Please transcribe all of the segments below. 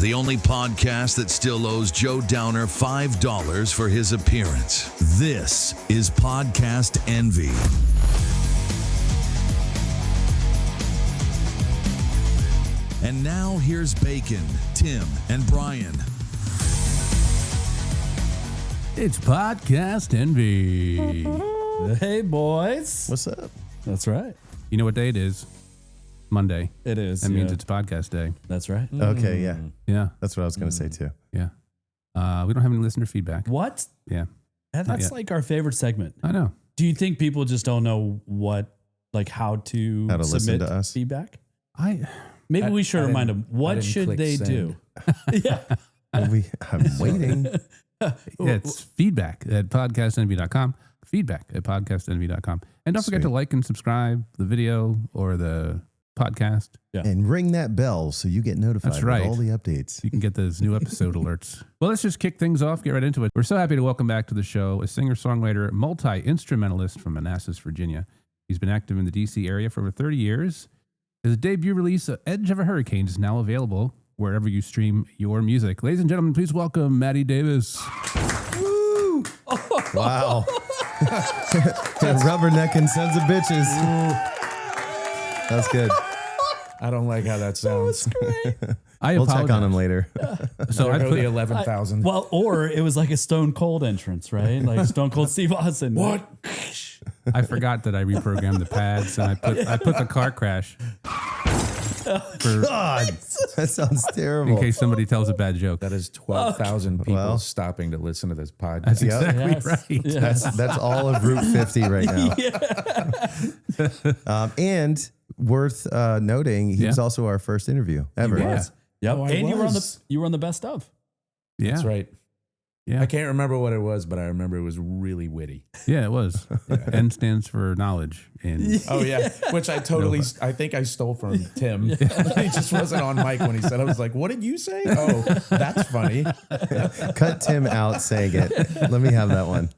the only podcast that still owes Joe Downer $5 for his appearance. This is PodcastNV. And now here's Bacon, Tim, and Brian. It's PodcastNV. Hey, boys. What's up? That's right. You know what day it is? Monday. It is. That means it's podcast day. That's right. Okay, yeah. Yeah. That's what I was going to say, too. Yeah. We don't have any listener feedback. What? Yeah. That's like our favorite segment. I know. Do you think people just don't know how to listen submit to us? feedback? Maybe We should remind them. What should they do? Yeah. I'm waiting. It's feedback at podcastnv.com. Feedback at podcastnv.com. And don't forget to like and subscribe the video or the podcast. Yeah. And ring that bell so you get notified That's right. with all the updates. You can get those new episode alerts. Well, let's just kick things off, get right into it. We're so happy to welcome back to the show a singer-songwriter, multi-instrumentalist from Manassas, Virginia. He's been active in the D.C. area for over 30 years. His debut release, Edge of a Hurricane, is now available wherever you stream your music. Ladies and gentlemen, please welcome Matty Davis. Woo! Wow. Rubbernecking sons of bitches. That's good. I don't like how that sounds. We'll check on him later. So I put put the 11,000. Well, or it was like a Stone Cold entrance, right? Like Stone Cold Steve Austin. What? I forgot that I reprogrammed the pads and I put the car crash. God, that sounds terrible. In case somebody tells a bad joke. That is 12,000 people Well. stopping to listen to this podcast. That's exactly Yes. right. Yes. That's all of Route 50 right now. And worth noting, he was also our first interview ever. Yeah. Yep. Oh, I and was. you were on the best of. Yeah. That's right. Yeah. I can't remember what it was, but I remember it was really witty. Yeah, it was. N stands for knowledge. And Oh, yeah. Which I think I stole from Tim. He just wasn't on mic when he said, I was like, what did you say? Oh, that's funny. Cut Tim out saying it. Let me have that one.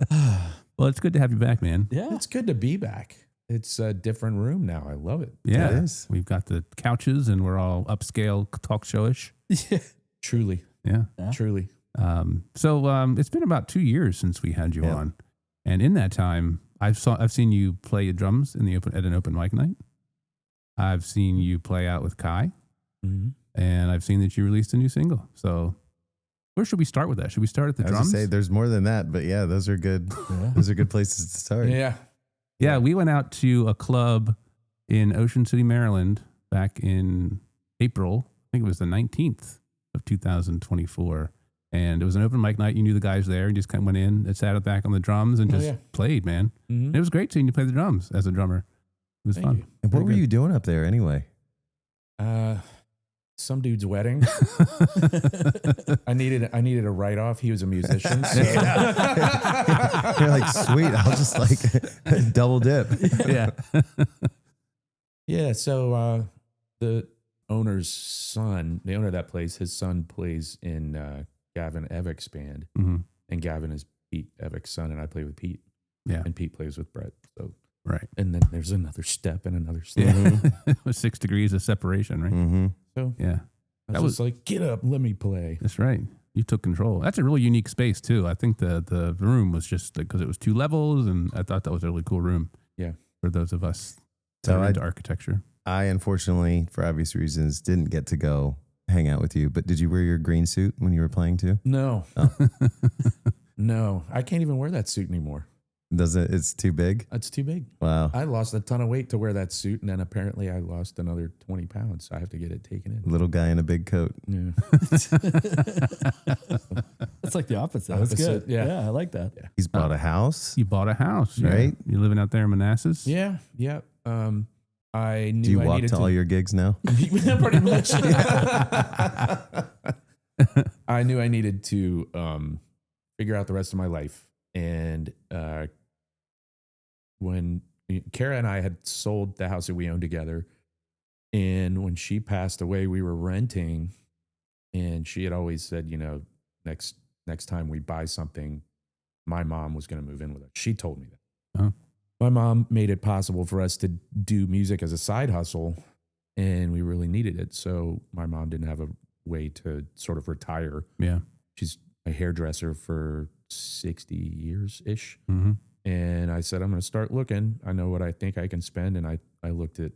well, it's good to have you back, man. Yeah. It's good to be back. It's a different room now. I love it. Yeah. It is. We've got the couches and we're all upscale talk showish. Truly. Yeah. Truly. So it's been about 2 years since we had you Yeah. on. And in that time, I've seen you play drums at an open mic night. I've seen you play out with Kai. Mm-hmm. And I've seen that you released a new single. So where should we start with that? Should we start at the I was drums? gonna say there's more than that, but yeah, those are good. Those are good places to start. Yeah. Yeah, we went out to a club in Ocean City, Maryland back in April. I think it was the 19th of 2024. And it was an open mic night. You knew the guys there. You just kind of went in and sat back on the drums and just played, man. Mm-hmm. And it was great seeing you play the drums as a drummer. It was fun. And what were you doing up there anyway? Some dude's wedding. I needed a write-off. He was a musician. So. You're like, sweet, I'll just like double dip. Yeah. Yeah. So the owner's son, the owner of that place, his son plays in Gavin Evick's band, Mm-hmm. and Gavin is Pete Evick's son, and I play with Pete. Yeah. And Pete plays with Brett. So Right. and then there's another step and another step. Yeah. It was 6 degrees of separation, right? Mm-hmm. So Yeah. I was like, get up, let me play. That's right. You took control. That's a really unique space, too. I think the room was just because it was 2 levels, and I thought that was a really cool room. Yeah. For those of us that So are into architecture. I unfortunately, for obvious reasons, didn't get to go hang out with you. But did you wear your green suit when you were playing too? No. Oh. No. I can't even wear that suit anymore. It's too big? It's too big. Wow. I lost a ton of weight to wear that suit, and then apparently I lost another 20 pounds, so I have to get it taken in. Little guy in a big coat. Yeah. That's like the opposite. That's good. Opposite, yeah. I like that. Yeah. He's bought a house. You bought a house, yeah. Right? You're living out there in Manassas? Yeah. Yeah. I knew Do you I walk needed to all your gigs now? pretty much. I knew I needed to figure out the rest of my life. And when Kara and I had sold the house that we owned together, and when she passed away, we were renting, and she had always said, you know, next time we buy something, my mom was going to move in with us. She told me that. Oh. My mom made it possible for us to do music as a side hustle, and we really needed it. So my mom didn't have a way to sort of retire. Yeah. She's a hairdresser for 60 years ish. Mm-hmm. And I said, I'm going to start looking. I know what I think I can spend. And I looked at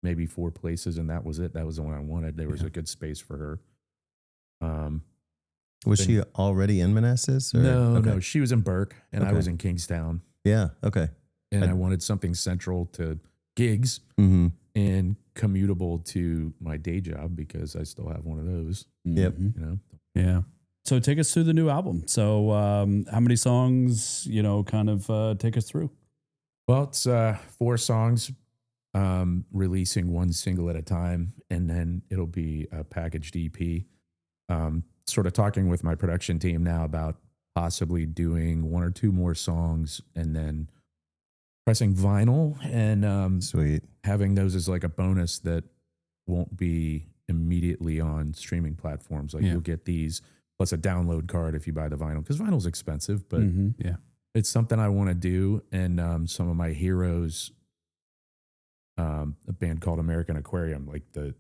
maybe 4 places, and that was it. That was the one I wanted. There was a good space for her. Was she already in Manassas? Or? No. She was in Burke, and I Okay. was in Kingstown. Yeah. Okay. And I wanted something central to gigs Mm-hmm. and commutable to my day job, because I still have one of those. Yep. Mhm. You know. Yeah. So take us through the new album. So how many songs, kind of take us through? Well, it's 4 songs, releasing 1 single at a time, and then it'll be a packaged EP. Sort of talking with my production team now about possibly doing 1 or 2 more songs and then pressing vinyl and Sweet. having those as like a bonus that won't be immediately on streaming platforms. Like you'll get these plus a download card if you buy the vinyl, because vinyl's expensive, but Mhm. it's something I want to do. And some of my heroes, a band called American Aquarium, like the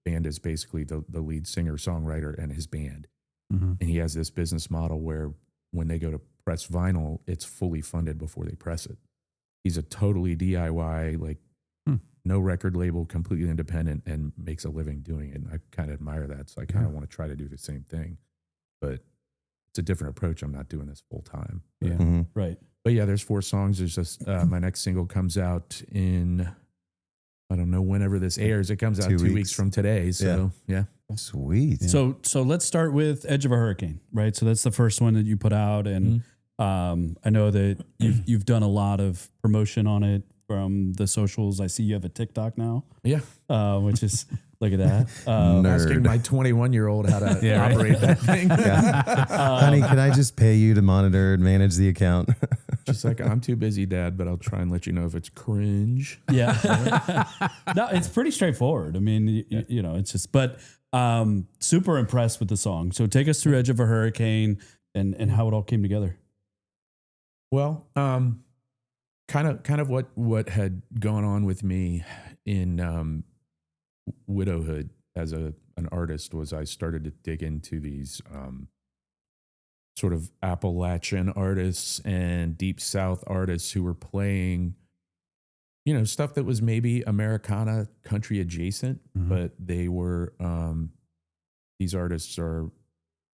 band is basically the lead singer songwriter and his band. Mm-hmm. And he has this business model where when they go to press vinyl, it's fully funded before they press it. He's a totally DIY, like no record label, completely independent, and makes a living doing it. And I kind of admire that. So I kind of want to try to do the same thing, but it's a different approach. I'm not doing this full time. Yeah. Mm-hmm. Right. But yeah, there's 4 songs. There's just my next single comes out in, I don't know, whenever this airs. It comes out 2 2 weeks. weeks from today. So yeah. Sweet. So let's start with Edge of a Hurricane, right? So that's the first one that you put out, and I know that you've done a lot of promotion on it from the socials. I see you have a TikTok now, Yeah. which is look at that. Asking my 21-year-old how to operate that thing. Honey, can I just pay you to monitor and manage the account? She's like, I'm too busy, Dad, but I'll try and let you know if it's cringe. Yeah. No, it's pretty straightforward. I mean, it's just, but super impressed with the song. So take us through Edge of a Hurricane and how it all came together. Well, kind of what had gone on with me in widowhood as an artist was I started to dig into these sort of Appalachian artists and Deep South artists who were playing, stuff that was maybe Americana country adjacent, but they were, these artists are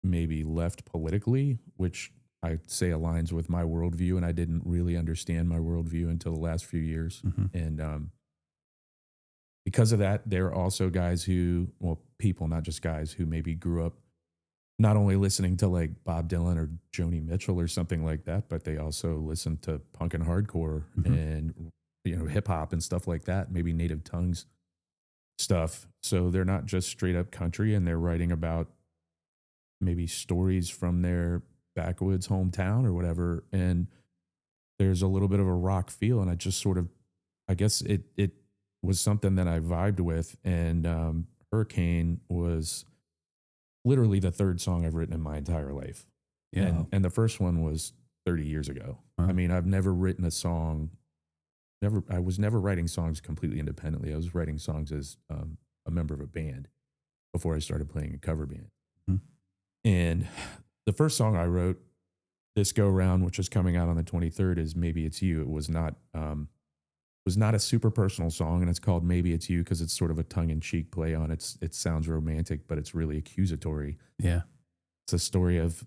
maybe left politically, which I'd say aligns with my worldview. And I didn't really understand my worldview until the last few years. And because of that, there are also guys who, people, not just guys, who maybe grew up not only listening to like Bob Dylan or Joni Mitchell or something like that, but they also listened to punk and hardcore and, hip hop and stuff like that, maybe native tongues stuff. So they're not just straight up country, and they're writing about maybe stories from their backwoods hometown or whatever. And there's a little bit of a rock feel. And I just sort of, I guess it was something that I vibed with. And Hurricane was literally the 3rd song I've written in my entire life. Yeah. And the first one was 30 years ago. Wow. I mean, I've never written a song. I was never writing songs completely independently. I was writing songs as a member of a band before I started playing a cover band. And the first song I wrote this go round, which is coming out on the 23rd, is Maybe It's You. It was not a super personal song, and it's called Maybe It's You because it's sort of a tongue-in-cheek play on it. It sounds romantic, but it's really accusatory. Yeah. It's a story of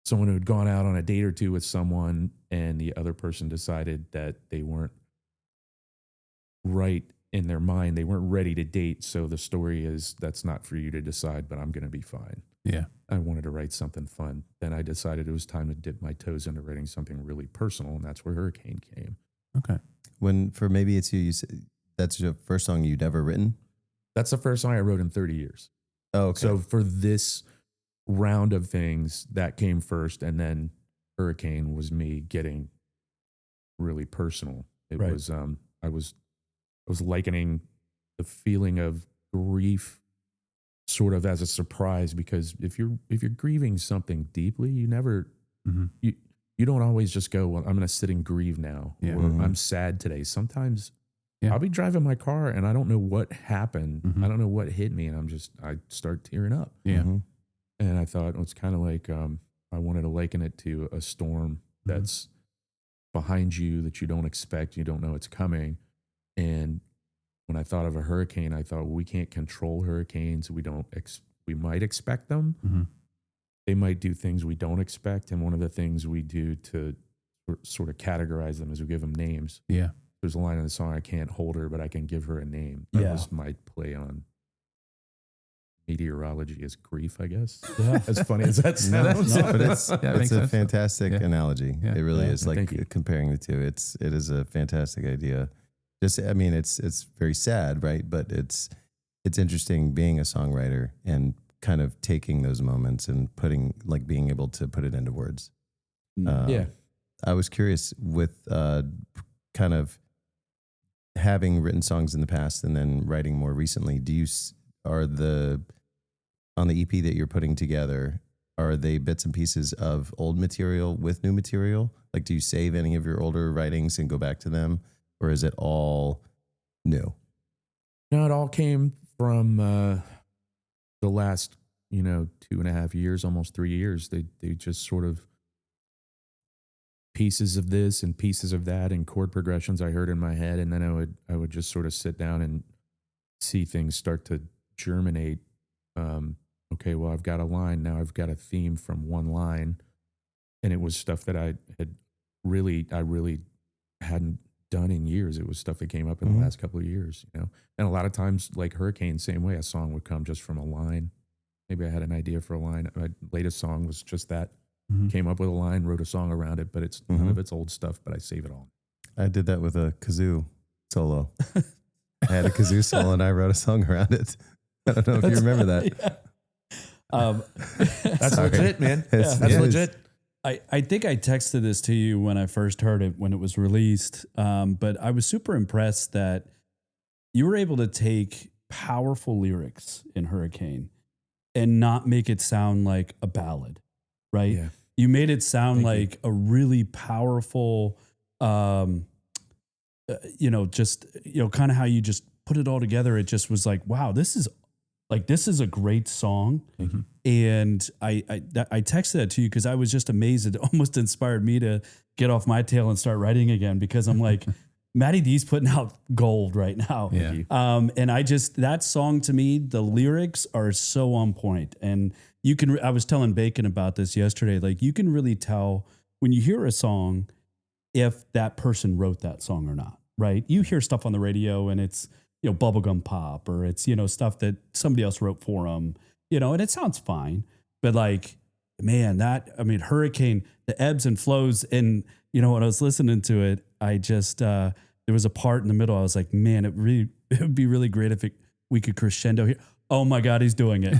someone who had gone out on a date or 2 with someone, and the other person decided that they weren't right in their mind. They weren't ready to date. So the story is, that's not for you to decide, but I'm going to be fine. Yeah. I wanted to write something fun. Then I decided it was time to dip my toes into writing something really personal, and that's where Hurricane came. Okay. When for Maybe It's You, you said that's your first song you'd ever written? That's the first song I wrote in 30 years. Oh, okay. So for this round of things, that came first, and then Hurricane was me getting really personal. It Right. was I was likening the feeling of grief sort of as a surprise, because if you're grieving something deeply, you never you don't always just go, well, I'm going to sit and grieve now, Yeah. or I'm sad today. Sometimes Yeah. I'll be driving my car and I don't know what happened. Mhm. I don't know what hit me, and I start tearing up. Yeah. Mhm. And I thought, well, it's kind of like I wanted to liken it to a storm that's behind you that you don't expect, you don't know it's coming. And when I thought of a hurricane, I thought, well, we can't control hurricanes. We might expect them. Mhm. They might do things we don't expect. And one of the things we do to sort of categorize them is we give them names. Yeah. There's a line in the song, I can't hold her, but I can give her a name. Yeah. That was my play on meteorology as grief, I guess. Yeah. As funny as that No, sounds. but it's Yeah, it makes a sense. fantastic Yeah. analogy. Yeah. It really Yeah. is. Thank you. Like comparing the two, it is a fantastic idea. Just, I mean, it's very sad, right? But it's interesting being a songwriter and kind of taking those moments and being able to put it into words. Yeah. I was curious with kind of having written songs in the past and then writing more recently. On the EP that you're putting together, are they bits and pieces of old material with new material? Like, do you save any of your older writings and go back to them, or is it all new? No, it all came from the last, 2.5 years, almost 3 years. They just sort of pieces of this and pieces of that and chord progressions I heard in my head, and then I would just sort of sit down and see things start to germinate. Okay, well, I've got a line now. I've got a theme from one line, and it was stuff that I really hadn't done in years. It was stuff that came up in the last couple of years, And a lot of times, like Hurricane, same way, a song would come just from a line. Maybe I had an idea for a line. My latest song was just that. Came up with a line, wrote a song around it, but it's none of it's old stuff, but I save it all. I did that with a kazoo solo. I had a kazoo solo and I wrote a song around it. I don't know if you remember that. Yeah. That's Sorry. legit, man. It's- That's it is. legit. I think I texted this to you when I first heard it, when it was released. But I was super impressed that you were able to take powerful lyrics in Hurricane and not make it sound like a ballad, right? Yeah. You made it sound Thank you. like a really powerful, kind of how you just put it all together. It just was like, wow, this is a great song. Thank you. And I texted that to you because I was just amazed. It almost inspired me to get off my tail and start writing again, because I'm like, Matty D's putting out gold right now. Yeah. you. And that song, to me, the lyrics are so on point. And I was telling Bacon about this yesterday. Like, you can really tell when you hear a song if that person wrote that song or not, right? You hear stuff on the radio and it's, bubblegum pop, or it's, stuff that somebody else wrote for them, and it sounds fine. But like, man, Hurricane, the ebbs and flows. And, when I was listening to it, I just, there was a part in the middle. I was like, man, it would be really great if we could crescendo here. Oh my God, he's doing it.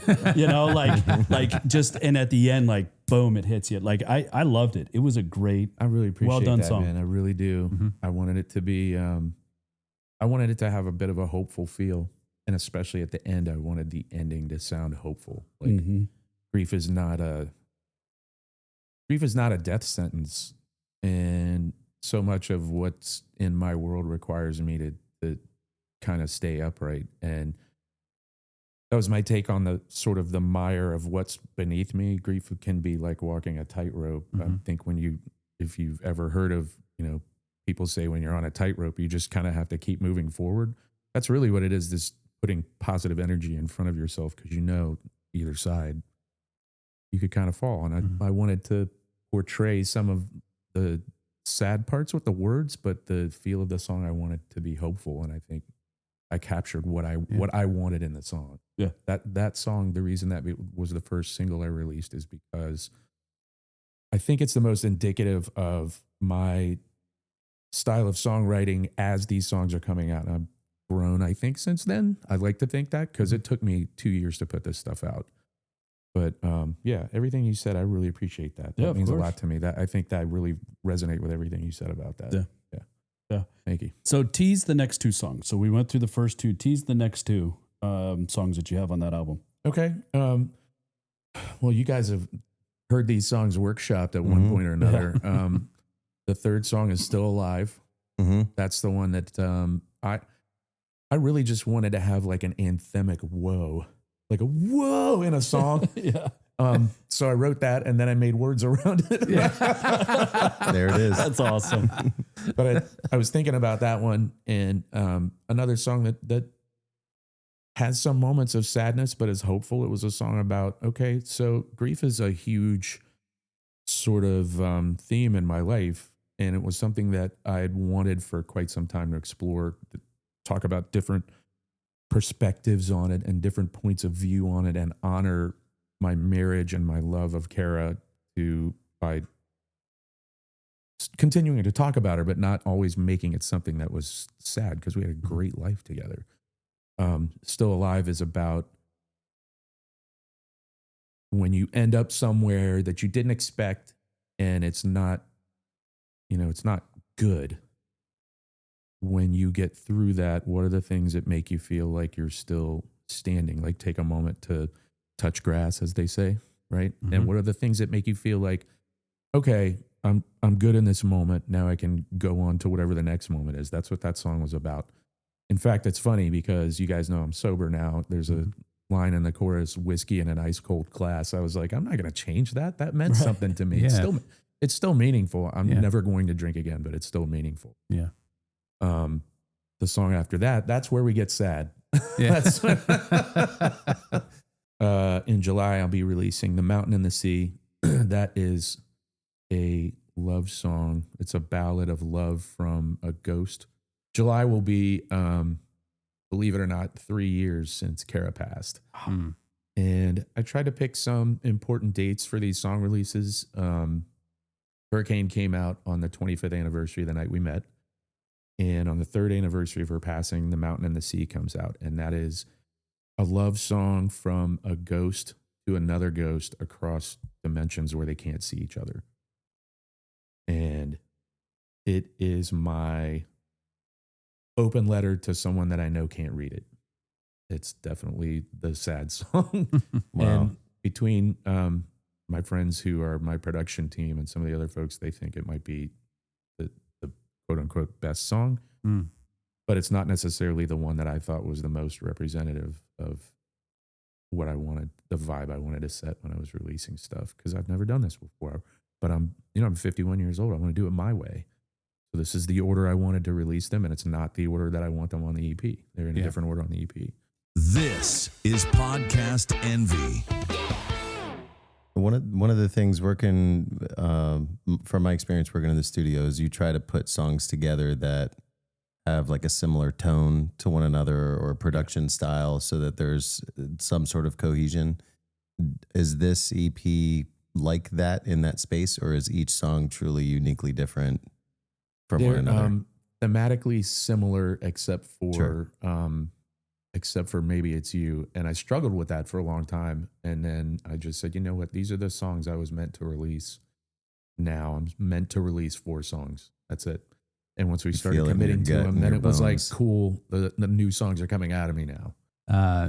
like just, and at the end, like, boom, it hits you. Like, I loved it. It was a great, I really appreciate well done that, song. man. I really do. Mhm. I wanted it to be, I wanted it to have a bit of a hopeful feel. And especially at the end, I wanted the ending to sound hopeful. Like, Mhm. grief is not a death sentence. And so much of what's in my world requires me to kind of stay upright. And that was my take on the sort of the mire of what's beneath me. Grief can be like walking a tightrope. I think if you've ever heard of, people say when you're on a tightrope, you just kind of have to keep moving forward. That's really what it is, this putting positive energy in front of yourself, because either side, you could kind of fall. And I wanted to portray some of the sad parts with the words, but the feel of the song, I wanted to be hopeful. And I think I captured what I wanted in the song. Yeah. That song, the reason that it was the first single I released is because I think it's the most indicative of my style of songwriting as these songs are coming out. And I've grown, I think, since then. I'd like to think that, because it took me 2 years to put this stuff out. But yeah, everything you said, I really appreciate that. Yeah, That of means a course. lot to me. That I think that I really resonate with everything you said about that. Yeah. Yeah. Thank you. So tease the next two songs. So we went through the first two. Tease the next two songs that you have on that album. Okay. Well, you guys have heard these songs workshopped at one point or another. The third song is Still Alive. Mm-hmm. That's the one that I really just wanted to have like an anthemic whoa, like a whoa in a song. Yeah. So I wrote that and then I made words around it. There it is. That's awesome. But I was thinking about that one, and another song that has some moments of sadness but is hopeful. It was a song about, okay, so grief is a huge sort of theme in my life, and it was something that I had wanted for quite some time to explore, to talk about different perspectives on it and different points of view on it, and honor my marriage and my love of Kara by continuing to talk about her, but not always making it something that was sad, because we had a great life together. Still Alive is about when you end up somewhere that you didn't expect, and it's not good. When you get through that, what are the things that make you feel like you're still standing? Like, take a moment to touch grass, as they say, right? Mm-hmm. And what are the things that make you feel like, okay, I'm good in this moment. Now I can go on to whatever the next moment is. That's what that song was about. In fact, it's funny because you guys know I'm sober now. There's a line in the chorus, whiskey in an ice cold glass. I was like, I'm not going to change that. That meant something to me. Yeah. It's still meaningful. I'm never going to drink again, but it's still meaningful. Yeah. The song after that, that's where we get sad. Yeah. In July, I'll be releasing The Mountain and the Sea. That is a love song. It's a ballad of love from a ghost. July will be, believe it or not, 3 years since Kara passed. Mm. And I tried to pick some important dates for these song releases. Hurricane came out on the 25th anniversary, the night we met. And on the 3rd anniversary of her passing, The Mountain and the Sea comes out. And that is a love song from a ghost to another ghost across dimensions where they can't see each other. And it is my open letter to someone that I know can't read it. It's definitely the sad song. Wow. And between my friends who are my production team and some of the other folks, they think it might be the quote unquote best song. Mm. But it's not necessarily the one that I thought was the most representative of what I wanted, the vibe I wanted to set when I was releasing stuff, because I've never done this before. But I'm 51 years old. I want to do it my way. So this is the order I wanted to release them, and it's not the order that I want them on the EP. They're in a different order on the EP. This is Podcast Envy. One of the things working, from my experience working in the studio, is you try to put songs together that have like a similar tone to one another or production style, so that there's some sort of cohesion. Is this EP like that in that space, or is each song truly uniquely different from one another? Thematically similar, except for Sure. Except for Maybe It's You. And I struggled with that for a long time. And then I just said, you know what? These are the songs I was meant to release. Now I'm meant to release 4 songs. That's it. And once we started committing to them, then it was like, cool, the new songs are coming out of me now.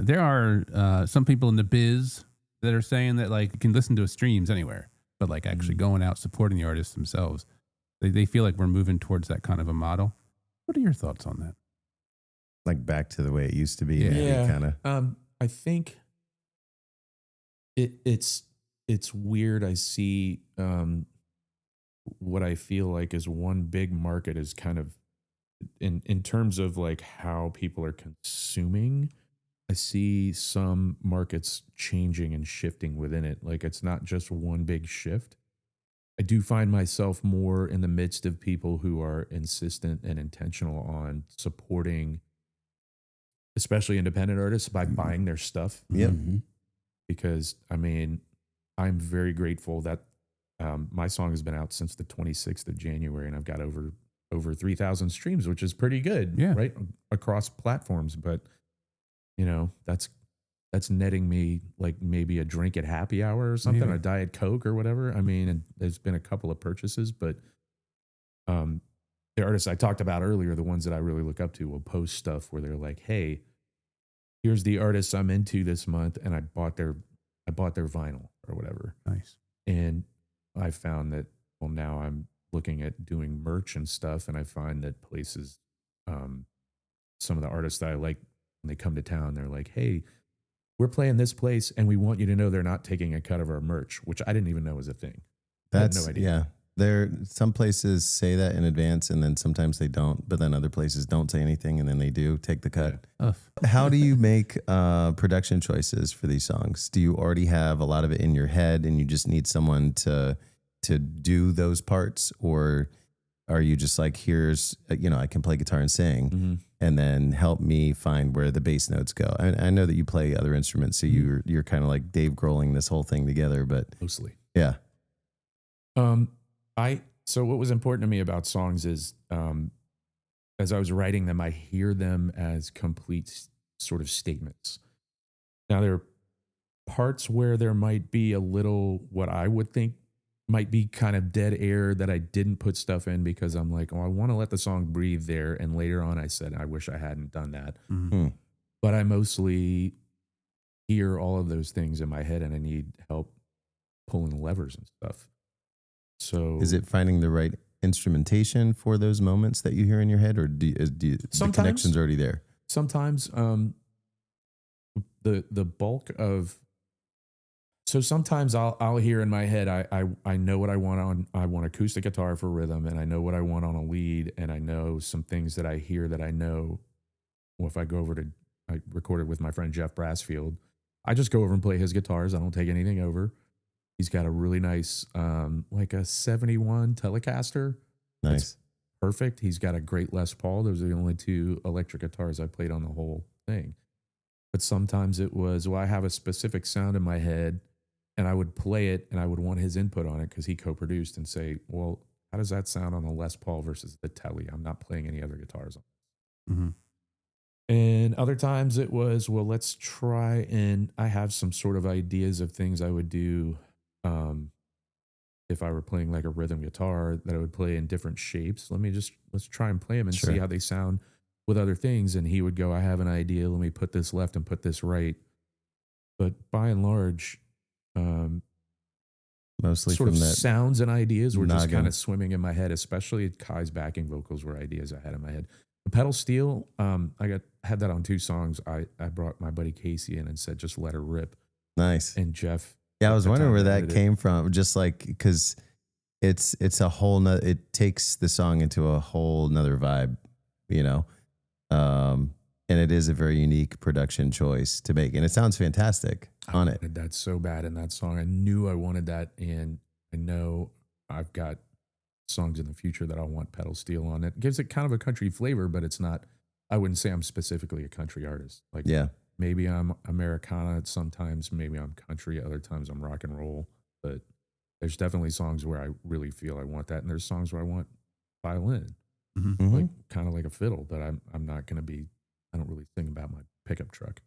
There are some people in the biz that are saying that like you can listen to a streams anywhere, but like actually going out supporting the artists themselves, they feel like we're moving towards that kind of a model. What are your thoughts on that? Like back to the way it used to be, Yeah. kind of. I think it's weird. I see what I feel like is one big market is kind of in terms of like how people are consuming. I see some markets changing and shifting within it. Like it's not just one big shift. I do find myself more in the midst of people who are insistent and intentional on supporting especially independent artists by buying their stuff. Yep. Because I mean, I'm very grateful that my song has been out since the 26th of January and I've got over 3,000 streams, which is pretty good, right? Across platforms. But you know, that's netting me like maybe a drink at happy hour or something, a Diet Coke or whatever. I mean, and there's been a couple of purchases, but the artists I talked about earlier, the ones that I really look up to, will post stuff where they're like, hey, here's the artists I'm into this month, and I bought their vinyl or whatever. Nice. And I found that, well, now I'm looking at doing merch and stuff, and I find that places some of the artists that I like, when they come to town, they're like, hey, we're playing this place and we want you to know they're not taking a cut of our merch, which I didn't even know was a thing. That's I had no idea. yeah. Some places say that in advance, and then sometimes they don't. But then other places don't say anything, and then they do take the cut. Ugh. How do you make production choices for these songs? Do you already have a lot of it in your head, and you just need someone to do those parts, or are you just like, here's I can play guitar and sing, Mm-hmm. and then help me find where the bass notes go? I know that you play other instruments, so you're kind of like Dave Grohling this whole thing together, but Mostly. yeah. So what was important to me about songs is, as I was writing them, I hear them as complete sort of statements. Now there are parts where there might be a little, what I would think might be kind of dead air that I didn't put stuff in because I'm like, oh, I want to let the song breathe there. And later on I said, I wish I hadn't done that. Mhm. But I mostly hear all of those things in my head and I need help pulling levers and stuff. So Is it finding the right instrumentation for those moments that you hear in your head, or do the Sometimes. connection's already there? sometimes the bulk of, so sometimes I'll hear in my head, I know what I want on, I want acoustic guitar for rhythm, and I know what I want on a lead, and I know some things that I hear that I know. Well, if I go over to, I recorded with my friend Jeff Brassfield, I just go over and play his guitars. I don't take anything over. He's got a really nice, like a 71 Telecaster. Nice. Perfect. He's got a great Les Paul. Those are the only two electric guitars I played on the whole thing. But sometimes it was, well, I have a specific sound in my head and I would play it and I would want his input on it because he co-produced, and say, well, how does that sound on the Les Paul versus the Tele? I'm not playing any other guitars on. Mm-hmm. And other times it was, well, let's try, and I have some sort of ideas of things I would do. If I were playing like a rhythm guitar that I would play in different shapes, let's try and play them and Sure. see how they sound with other things. And he would go, I have an idea. Let me put this left and put this right. But by and large, Mostly sort from of that. sounds and ideas were just noggin. kind of swimming in my head, especially Kai's backing vocals were ideas I had in my head. The pedal steel, I had that on 2 songs. I brought my buddy Casey in and said, just let her rip. Nice. And Jeff. Yeah, I was at the wondering time where that edited it. came from. Just like, because it's a whole nother, it takes the song into a whole nother vibe, and it is a very unique production choice to make, and it sounds fantastic on I it. wanted that so bad in that song. I knew I wanted that, and I know I've got songs in the future that I want pedal steel on. It gives it kind of a country flavor, but it's not, I wouldn't say I'm specifically a country artist. Like, Yeah, maybe I'm Americana sometimes, maybe I'm country, other times I'm rock and roll. But there's definitely songs where I really feel I want that, and there's songs where I want violin, Mm-hmm. Mhm. like kind of like a fiddle. But I'm not going to be, I don't really think about my pickup truck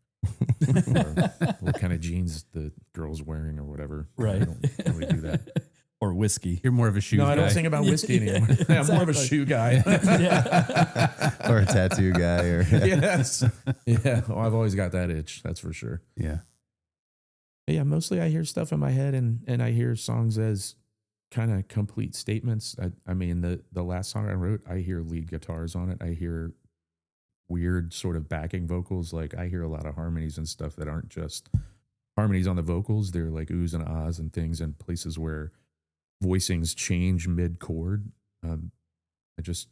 or what kind of jeans the girl's wearing or whatever. Right. I don't really do that. Or whiskey. You're more of a shoes No, I don't guy. sing about whiskey Yeah, anymore. I'm more of a exactly. shoe guy. Yeah. or a tattoo guy, or Yes. Yeah. Well, I've always got that itch. That's for sure. Yeah. But yeah. Mostly I hear stuff in my head, and I hear songs as kind of complete statements. I mean, the last song I wrote, I hear lead guitars on it. I hear weird sort of backing vocals. Like I hear a lot of harmonies and stuff that aren't just harmonies on the vocals. They're like oohs and ahs and things, and places where voicings change mid chord. I just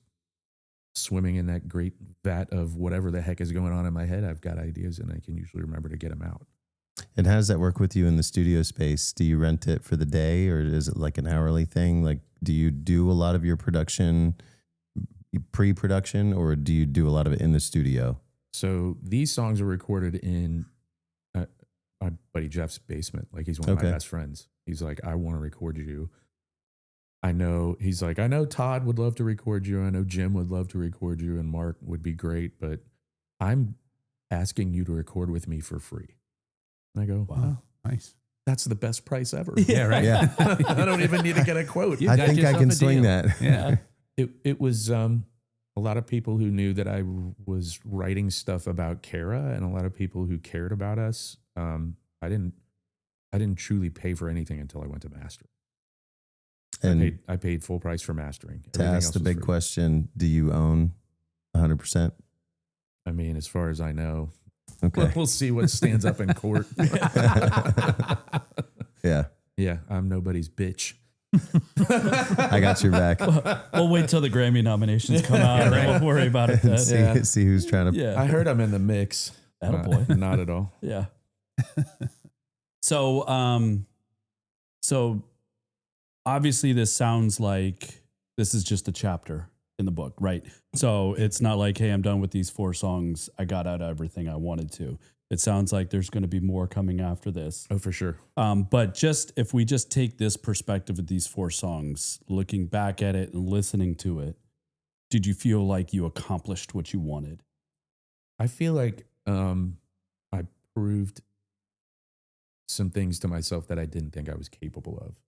swimming in that great vat of whatever the heck is going on in my head. I've got ideas, and I can usually remember to get them out. And how does that work with you in the studio space? Do you rent it for the day, or is it like an hourly thing? Like, do you do a lot of your production pre-production, or do you do a lot of it in the studio? So these songs are recorded in my buddy Jeff's basement. Like he's one of my Okay. best friends. He's like, I want to record you. He's like, I know Todd would love to record you. I know Jim would love to record you, and Mark would be great, but I'm asking you to record with me for free. And I go, wow, Nice. that's the best price ever. Yeah, right. Yeah, I don't even need to get a quote. You I got think I yourself can a swing deal. that. Yeah. It was a lot of people who knew that I was writing stuff about Kara, and a lot of people who cared about us. I didn't truly pay for anything until I went to master. And I paid full price for mastering. to Everything ask else the was big free. question, do you own 100%? I mean, as far as I know, Okay. we'll see what stands up in court. Yeah. Yeah, I'm nobody's bitch. I got your back. We'll wait till the Grammy nominations come out. And we'll worry about it then. See who's trying to. Yeah. I heard I'm in the mix. Attaboy. Not at all. Yeah. So obviously this sounds like this is just a chapter in the book, right? So it's not like, hey, I'm done with these 4 songs. I got out everything I wanted to. It sounds like there's going to be more coming after this. Oh, for sure. But just if we just take this perspective of these 4 songs, looking back at it and listening to it, did you feel like you accomplished what you wanted? I feel like I proved some things to myself that I didn't think I was capable of.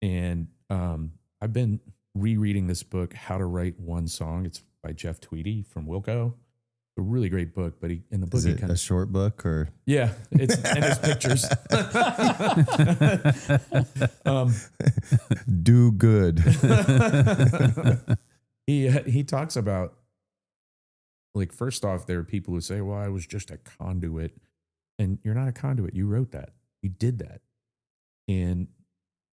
And I've been rereading this book, How to Write One Song. It's by Jeff Tweedy from Wilco. A really great book, but in the book, Is it a short book or? Yeah, it's and it's pictures. Do good. He talks about, like, first off, there are people who say, well, I was just a conduit. And you're not a conduit. You wrote that. You did that. And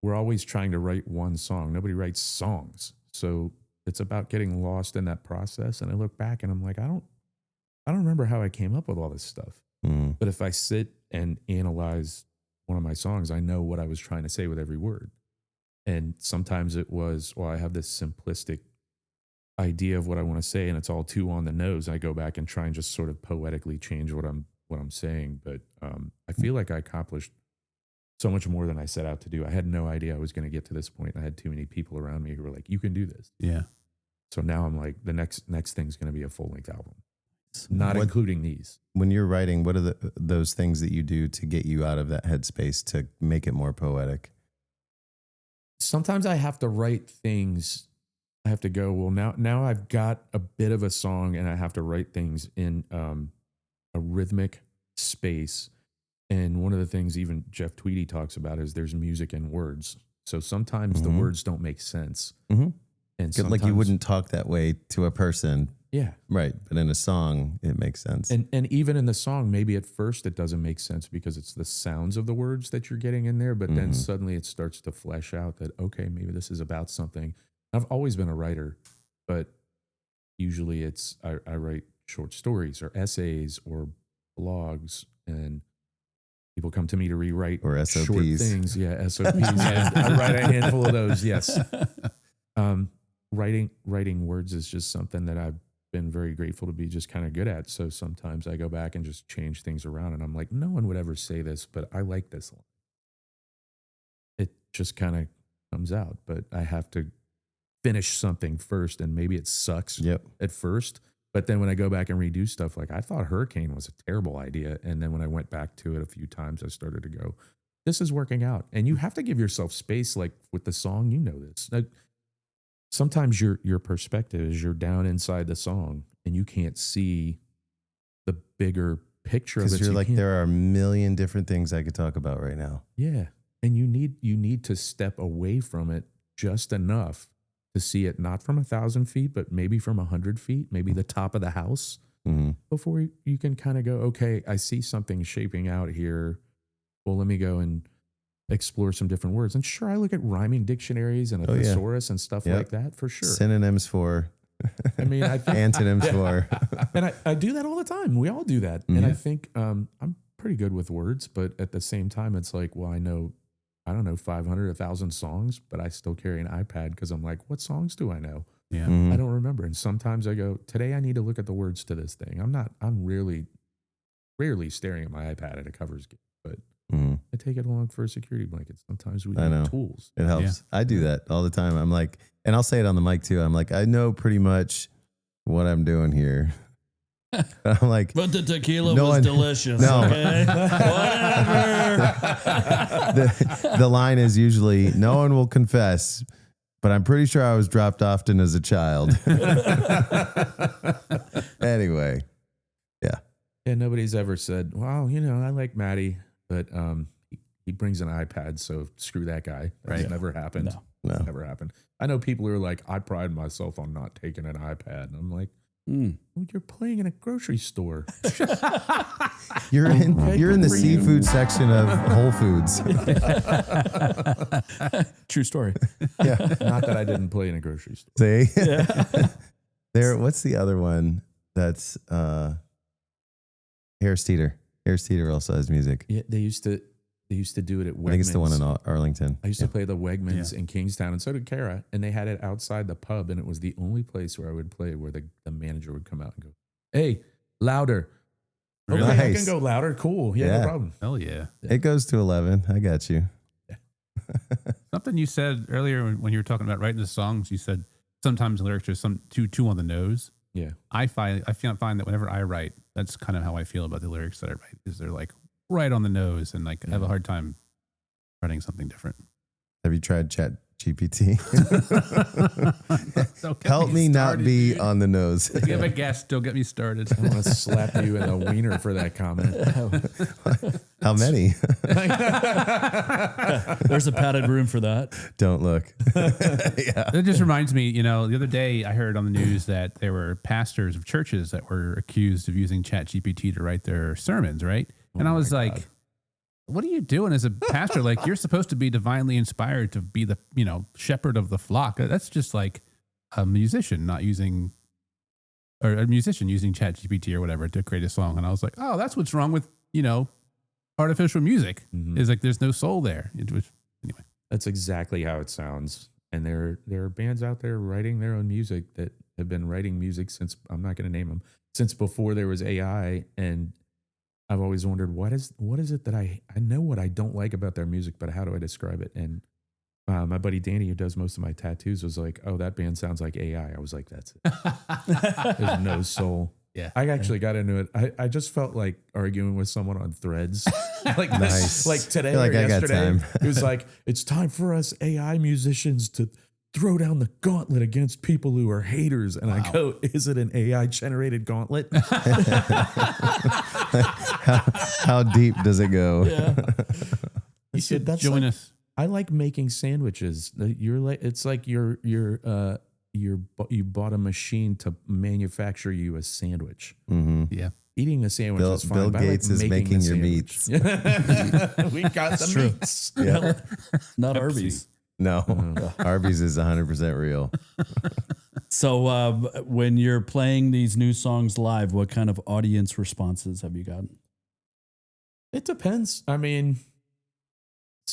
we're always trying to write one song. Nobody writes songs. So it's about getting lost in that process. And I look back and I'm like, I don't remember how I came up with all this stuff. Mm. But if I sit and analyze one of my songs, I know what I was trying to say with every word. And sometimes it was, well, I have this simplistic idea of what I want to say, and it's all too on the nose. I go back and try and just sort of poetically change what I'm saying. But I feel like I accomplished so much more than I set out to do. I had no idea I was going to get to this point. I had too many people around me who were like, you can do this. Yeah. So now I'm like, the next thing's going to be a full-length album. Not including these. When you're writing, what are those things that you do to get you out of that headspace to make it more poetic? Sometimes I have to write things. I have to go, well, now I've got a bit of a song and I have to write things in a rhythmic space. And one of the things even Jeff Tweedy talks about is there's music in words. So sometimes the words don't make sense. Mm-hmm. And Like you wouldn't talk that way to a person. Yeah. Right. But in a song, it makes sense. And even in the song, maybe at first it doesn't make sense because it's the sounds of the words that you're getting in there. But then suddenly it starts to flesh out that, okay, maybe this is about something. I've always been a writer, but usually it's I write short stories or essays or blogs, and people come to me to rewrite or SOPs. Short things. Yeah, SOPs. I write a handful of those. Yes. Writing words is just something that I've been very grateful to be just kind of good at. So sometimes I go back and just change things around, and I'm like, no one would ever say this, but I like this line. It just kind of comes out, but I have to finish something first, and maybe it sucks at first. But then when I go back and redo stuff, like I thought Hurricane was a terrible idea. And then when I went back to it a few times, I started to go, this is working out. And you have to give yourself space. Like with the song, you know this. Like, sometimes your perspective is you're down inside the song and you can't see the bigger picture of it. Because you're like, there are a million different things I could talk about right now. Yeah. And you need to step away from it just enough to see it, not from 1,000 feet, but maybe from 100 feet, maybe the top of the house, before you can kind of go, okay, I see something shaping out here. Well, let me go and explore some different words. And sure, I look at rhyming dictionaries and a thesaurus and stuff like that for sure. Synonyms for. I mean, I think, antonyms for. And I do that all the time. We all do that. And I think I'm pretty good with words, but at the same time, it's like, well, I don't know, 500, 1,000 songs, but I still carry an iPad because I'm like, what songs do I know? Yeah. I don't remember. And sometimes I go, today I need to look at the words to this thing. I'm rarely staring at my iPad at a covers game, but I take it along for a security blanket. Sometimes we need tools. It helps. Yeah. I do that all the time. I'm like, and I'll say it on the mic too. I'm like, I know pretty much what I'm doing here. I'm like, but the tequila was delicious. No. Okay? Whatever. The line is usually, no one will confess, but I'm pretty sure I was dropped often as a child. Anyway. Yeah. Yeah. Nobody's ever said, well, I like Matty, but he brings an iPad, so screw that guy. That's never happened. No. Never happened. I know people who are like, I pride myself on not taking an iPad. And I'm like, You're playing in a grocery store. You're in the seafood section of Whole Foods. True story. Yeah. Not that I didn't play in a grocery store. See? What's the other one? That's Harris Teeter. Harris Teeter also has music. Yeah, they used to do it at Wegmans. I think it's the one in Arlington. I used to play the Wegmans in Kingstown, and so did Kara. And they had it outside the pub, and it was the only place where I would play where the manager would come out and go, "Hey, louder." Really? Okay, I Nice. can go louder. Cool. Yeah, Yeah. no problem. Hell yeah. It goes to 11. I got you. Something you said earlier when you were talking about writing the songs, you said sometimes the lyrics are too on the nose. Yeah. I find that whenever I write, that's kind of how I feel about the lyrics that I write, is they're like right on the nose, and like I have a hard time writing something different. Have you tried Chat GPT? Don't get Help me not started, be dude. on the nose. You have a guest. Don't get me started. I want to slap you in the wiener for that comment. How many? There's a padded room for that. Don't look. That just reminds me, the other day I heard on the news that there were pastors of churches that were accused of using ChatGPT to write their sermons, right? And I was like, what are you doing as a pastor? Like, you're supposed to be divinely inspired to be the, shepherd of the flock. That's just like a musician using ChatGPT or whatever to create a song. And I was like, oh, that's what's wrong with, artificial music. Is like there's no soul there. It was, anyway. That's exactly how it sounds. And there are bands out there writing their own music that have been writing music since, I'm not going to name them, since before there was AI. And I've always wondered, what is it that I know what I don't like about their music, but how do I describe it? And my buddy Danny, who does most of my tattoos, was like, oh, that band sounds like AI. I was like, that's it. There's no soul. Yeah. I actually got into it. I just felt like arguing with someone on Threads. Like Nice. like today You're like, or I got yesterday. time. It was like, it's time for us AI musicians to throw down the gauntlet against people who are haters. And I go, is it an AI generated gauntlet? How deep does it go? You should that's join like- us. I like making sandwiches. It's like you bought a machine to manufacture you a sandwich. Mm-hmm. Yeah. Eating a sandwich is fine. Bill but I like Gates is making making the your sandwich. meats. We got the true. meats. Yeah. Not Arby's. No, Arby's is 100% real. So when you're playing these new songs live, what kind of audience responses have you gotten? It depends. I mean,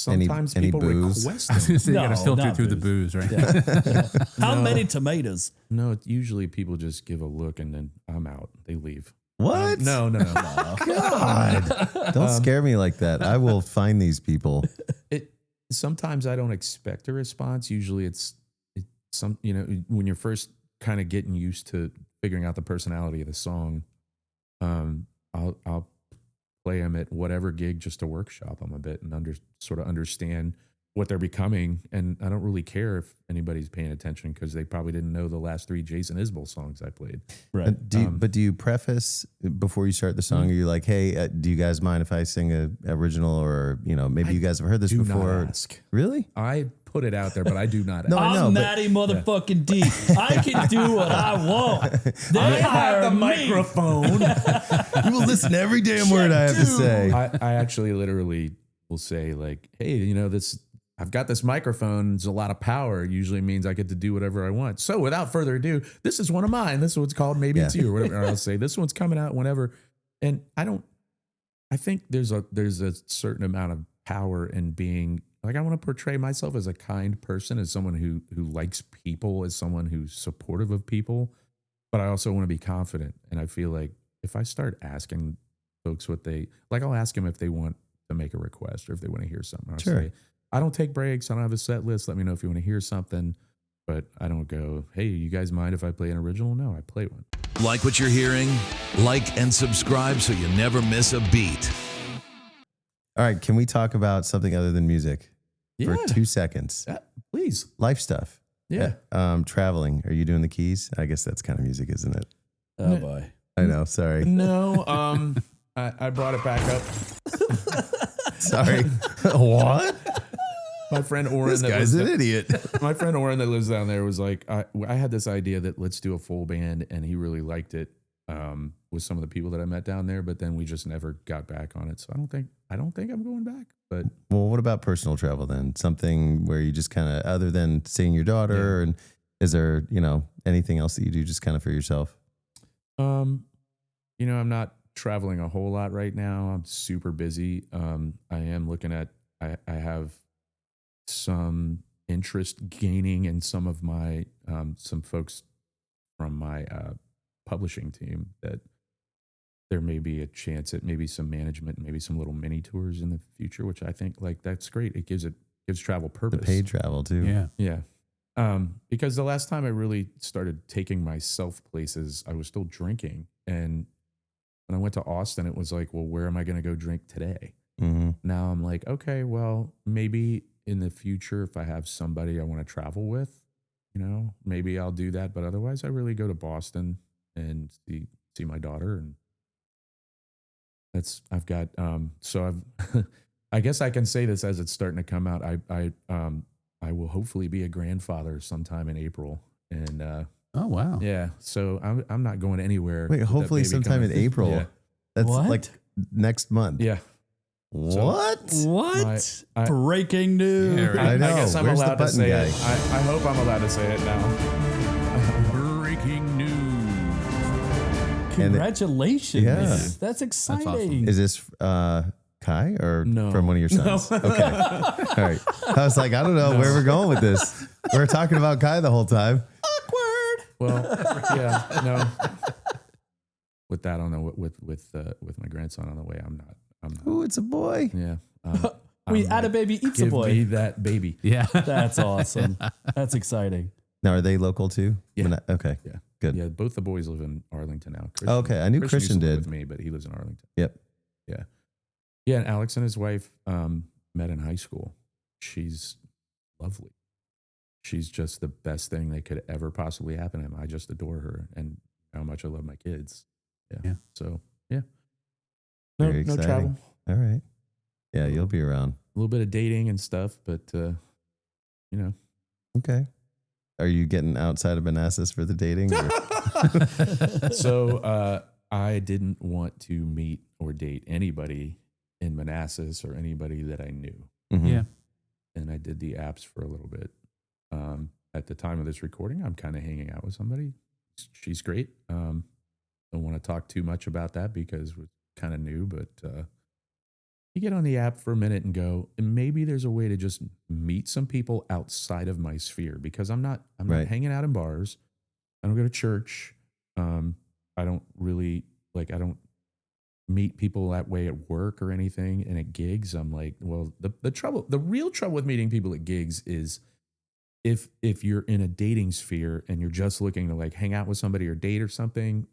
Any sometimes people booze? request I was them. gonna say you got to No, filter not through the booze. booze, right? How many tomatoes? No, usually people just give a look and then I'm out. They leave. What? No. God. Don't scare me like that. I will find these people. Sometimes I don't expect a response. Usually it's some, when you're first kind of getting used to figuring out the personality of the song, I'll play them at whatever gig just to workshop them a bit and sort of understand what they're becoming. And I don't really care if anybody's paying attention because they probably didn't know the last 3 Jason Isbell songs I played. Right. But do you preface before you start the song? Are you like, hey, do you guys mind if I sing a original, or maybe you guys have heard this Do before? not ask. Really? I put it out there, but I do not No, ask. I know, I'm but- Matty motherfucking D. I can do what I want. They I have hire the me. microphone. You will listen to every damn word I have to say. I actually literally will say like, hey, I've got this microphone. It's a lot of power. It usually means I get to do whatever I want. So without further ado, this is one of mine. This one's called Maybe It's You or whatever. Or I'll say this one's coming out whenever. And I think there's a certain amount of power in being like, I want to portray myself as a kind person, as someone who likes people, as someone who's supportive of people. But I also want to be confident. And I feel like if I start asking folks what they like, I'll ask them if they want to make a request or if they want to hear something. I'll Sure. say, I don't take breaks. I don't have a set list. Let me know if you want to hear something. But I don't go, hey, you guys mind if I play an original? No, I play one. Like what you're hearing? Like and subscribe so you never miss a beat. All right, can we talk about something other than music for 2 seconds? Please. Life stuff. Yeah. Traveling. Are you doing the keys? I guess that's kind of music, isn't it? Oh boy. I know. Sorry. No, I brought it back up. Sorry. What? My friend Oren, This guy's an idiot. my friend Oren that lives down there was like, I had this idea that let's do a full band, and he really liked it with some of the people that I met down there. But then we just never got back on it. So I don't think I'm going back. But Well, what about personal travel then? Something where you just kind of, other than seeing your daughter, and is there, anything else that you do just kind of for yourself? I'm not traveling a whole lot right now. I'm super busy. I am looking at, I have some interest gaining in some of my, some folks from my publishing team that there may be a chance at maybe some management, maybe some little mini tours in the future, which I think like that's great. It gives travel purpose. The paid travel too. Yeah. Yeah. Because the last time I really started taking myself places, I was still drinking. And when I went to Austin, it was like, well, where am I going to go drink today? Mm-hmm. Now I'm like, okay, well, maybe in the future, if I have somebody I want to travel with, maybe I'll do that. But otherwise, I really go to Boston and see my daughter. And I've got, I guess I can say this as it's starting to come out. I will hopefully be a grandfather sometime in April. And, Oh, wow. yeah, so I'm not going anywhere. Wait, with that hopefully baby sometime coming. in April. Yeah. That's What? like next month. Yeah. What? What? I- Breaking news. Yeah, right. I know. I guess I'm Where's the allowed to button say guy? it. I hope I'm allowed to say it now. Breaking news. Congratulations. Yeah. That's exciting. awesome. Is this Kai or No. from one of your sons? No. Okay. All right. I was like, I don't know where we're going with this. We're talking about Kai the whole time. Well, yeah, no. With that on the with my grandson on the way, I'm not. Ooh, it's a boy. Yeah. We I'm had a like, baby eats a give boy. me that baby. Yeah. That's awesome. That's exciting. Now, are they local too? Yeah. Okay. Yeah. Good. Yeah, both the boys live in Arlington now. Oh, okay. I knew Christian used to live did. with me, but he lives in Arlington. Yep. Yeah. Yeah, and Alex and his wife met in high school. She's lovely. She's just the best thing that could ever possibly happen to him. I just adore her and how much I love my kids. Yeah. So, yeah. No, Very no exciting. travel. All right. Yeah, you'll be around. A little bit of dating and stuff, but, Okay. Are you getting outside of Manassas for the dating? Or? So I didn't want to meet or date anybody in Manassas or anybody that I knew. Mhm. Yeah. And I did the apps for a little bit. At the time of this recording, I'm kind of hanging out with somebody. She's great. Don't want to talk too much about that because we're kind of new, but you get on the app for a minute and go, and maybe there's a way to just meet some people outside of my sphere because I'm not Right. hanging out in bars. I don't go to church. I don't really I don't meet people that way at work or anything. And at gigs, I'm like, well, the real trouble with meeting people at gigs is if you're in a dating sphere and you're just looking to hang out with somebody or date or something,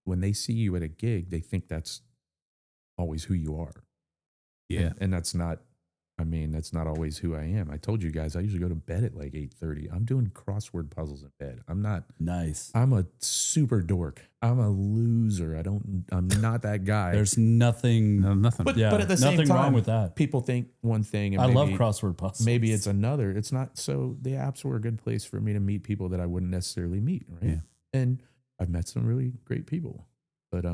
when they see you at a gig, they think that's always who you are. Yeah. And that's not always who I am. I told you guys, I usually go to bed at 8:30. I'm doing crossword puzzles in bed. I'm a super dork. I'm a loser. I'm not that guy. There's nothing. No, nothing. But at the nothing same time, wrong with that. people think one thing. And I love maybe- crossword puzzles. Maybe it's another. It's not. So the apps were a good place for me to meet people that I wouldn't necessarily meet. Right. Yeah. And I've met some really great people, but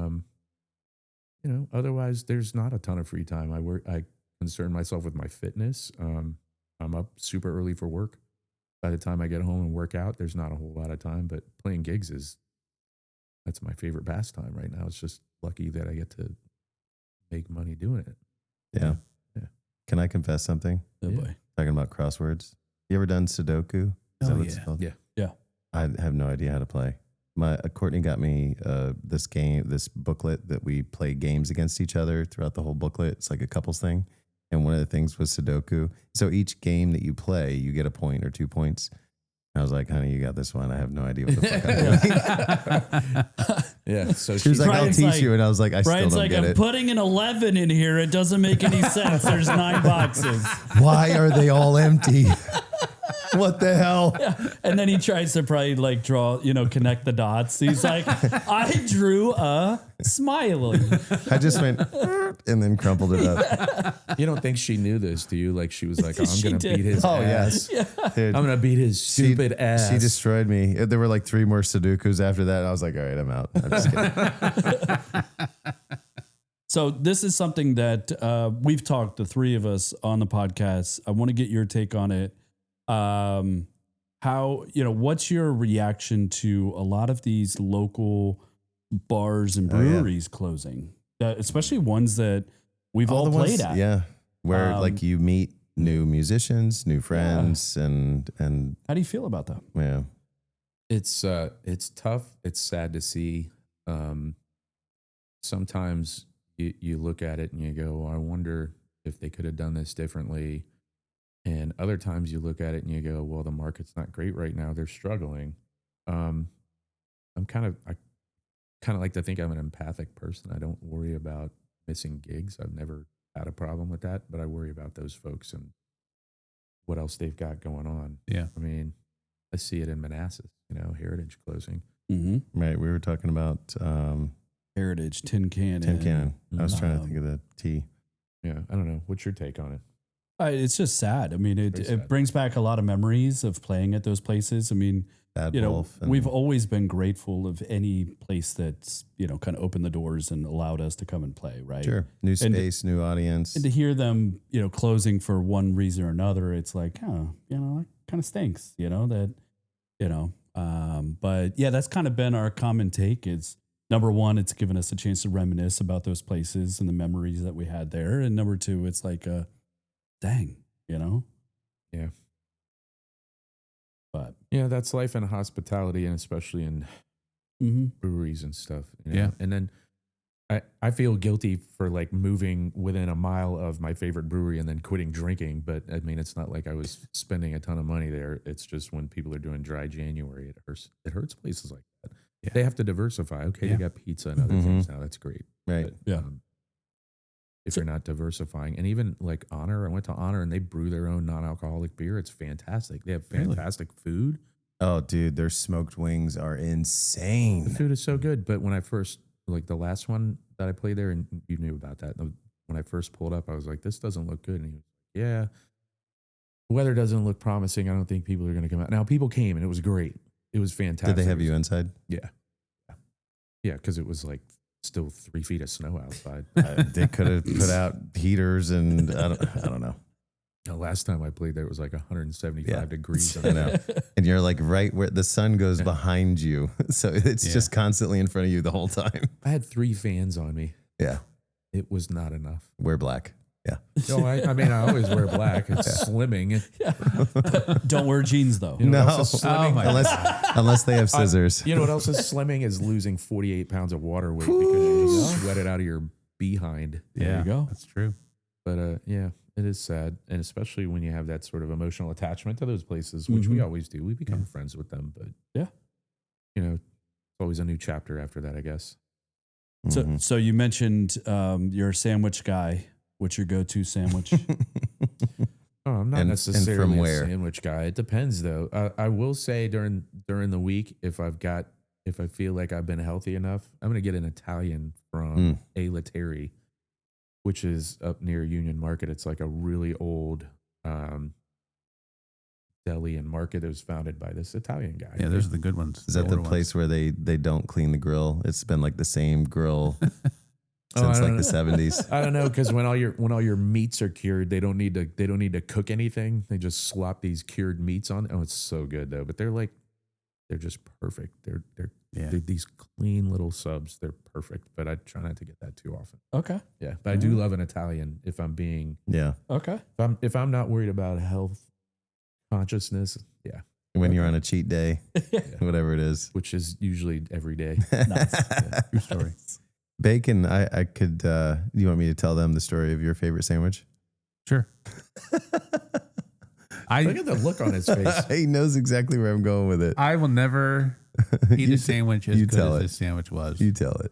otherwise there's not a ton of free time. I concern myself with my fitness. I'm up super early for work. By the time I get home and work out, there's not a whole lot of time, but playing gigs that's my favorite pastime right now. It's just lucky that I get to make money doing it. Yeah. Yeah. Can I confess something? Oh, Yeah. boy. Talking about crosswords. You ever done Sudoku? Is that Oh, what it's yeah. called? Yeah. I have no idea how to play. Courtney got me this booklet that we play games against each other throughout the whole booklet. It's like a couples thing. And one of the things was Sudoku. So each game that you play, you get a point or 2 points. I was like, honey, you got this one. I have no idea what the fuck I'm doing. Yeah. So She was like, I'll Brian's teach like- you. And I was like, I Brian's still don't like, get I'm it. putting an 11 in here. It doesn't make any sense. There's 9 boxes. Why are they all empty? What the hell? And then he tries to probably like draw, connect the dots. He's like, I drew a smiley. I just went and then crumpled it up. You don't think she knew this, do you? Like she was like, I'm She going to did. beat his Oh, ass. yes. Dude, I'm going to beat his stupid ass. She destroyed me. There were like 3 more Sudokus after that. I was like, all right, I'm out. I'm just kidding. So this is something that we've talked, the 3 of us on the podcast. I want to get your take on it. What's your reaction to a lot of these local bars and breweries closing, especially ones that we've all the played ones, at? Yeah. Where like you meet new musicians, new friends, and How do you feel about that? yeah. It's tough. It's sad to see. Sometimes you look at it and you go, I wonder if they could have done this differently. And other times you look at it and you go, well, the market's not great right now. They're struggling. I kind of like to think I'm an empathic person. I don't worry about missing gigs. I've never had a problem with that, but I worry about those folks and what else they've got going on. Yeah. I mean, I see it in Manassas, Heritage closing. Mm-hmm. Right. We were talking about Heritage, Tin Can. Tin Can. I was trying to think of the T. Yeah. I don't know. What's your take on it? It's just sad. I mean, Very it sad. brings back a lot of memories of playing at those places. I mean, Bad Wolf. and- we've always been grateful of any place that's, kind of opened the doors and allowed us to come and play, right? Sure. New space, new audience. And to hear them, closing for one reason or another, it's like, that kind of stinks, but yeah, that's kind of been our common take is number one, it's given us a chance to reminisce about those places and the memories that we had there. And number 2, it's like, dang, Yeah. But Yeah, that's life in hospitality and especially in breweries and stuff. Yeah. And then I feel guilty for like moving within a mile of my favorite brewery and then quitting drinking. But I mean, it's not like I was spending a ton of money there. It's just when people are doing dry January, it hurts. It hurts places like that. Yeah. They have to diversify. Okay, Yeah. you got pizza and other things now. That's great. right. But, Yeah. if you're not diversifying, and even like Honor, I went to Honor and they brew their own non-alcoholic beer. It's fantastic. They have fantastic food. Oh, dude, their smoked wings are The insane. food is so good. But when I first, like the last one that I played there, and you knew about that, when I first pulled up, I was like, this doesn't look good. And he was like, yeah, the weather doesn't look promising. I don't think people are going to come out. Now, people came and it was great. It was fantastic. Did they have you inside? Yeah. Yeah, because it was like still 3 feet of snow outside. They could have put out heaters and I don't know. The last time I played there, it was like 175 degrees. I know. And you're like right where the sun goes behind you. So it's just constantly in front of you the whole time. I had 3 fans on me. Yeah. It was not enough. Wear black. Yeah. No, I mean, I always wear black. It's slimming. don't wear jeans though. You know what No. else is slimming? Unless they have scissors. You know what else is slimming is losing 48 pounds of water weight because you just sweat it out of your behind. There you go. That's true. But yeah, it is sad. And especially when you have that sort of emotional attachment to those places, which we always do. We become friends with them. But Yeah. it's always a new chapter after that, I guess. So you mentioned you're a sandwich guy. What's your go-to sandwich? Oh, I'm not And necessarily from a where? sandwich guy. It depends, though. I will say during the week, if I feel like I've been healthy enough, I'm going to get an Italian from A Latteri, which is up near Union Market. It's like a really old deli and market. It was founded by this Italian guy. Yeah, those are the good ones. Is that the older place where they don't clean the grill? It's been like the same grill I since don't like the 70s. I don't know, because when all your meats are cured, they don't need to cook anything. They just slop these cured meats on. Oh, it's so good though. But they're just perfect. They're these clean little subs. They're perfect. But I try not to get that too often. Okay. Yeah, but I do love an Italian if I'm being Yeah. Okay. if I'm not worried about health consciousness. Yeah, When you're on a cheat day, whatever it is. which is usually every day. Nice. True story. Bacon, I could, you want me to tell them the story of your favorite sandwich? Sure. Look at the look on his face. He knows exactly where I'm going with it. I will never eat a sandwich as you good tell as it. this sandwich was. You tell it.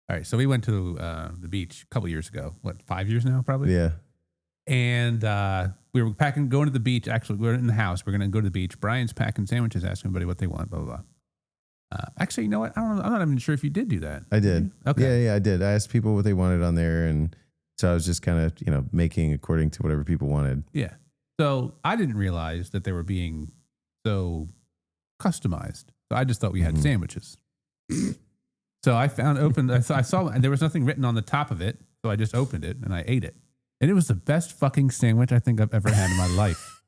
All right, so we went to the beach a couple years ago. What, 5 years now, probably? Yeah. And we were going to the beach. Actually, we were in the house. We're going to go to the beach. Brian's packing sandwiches, asking everybody what they want, blah, blah, blah. Actually, you know what? I don't know. I'm not even sure if you did do that. I did. Okay. Yeah, I did. I asked people what they wanted on there, and so I was just kind of, making according to whatever people wanted. Yeah. So I didn't realize that they were being so customized. So I just thought we had sandwiches. So I saw, and there was nothing written on the top of it. So I just opened it and I ate it. And it was the best fucking sandwich I think I've ever had in my life.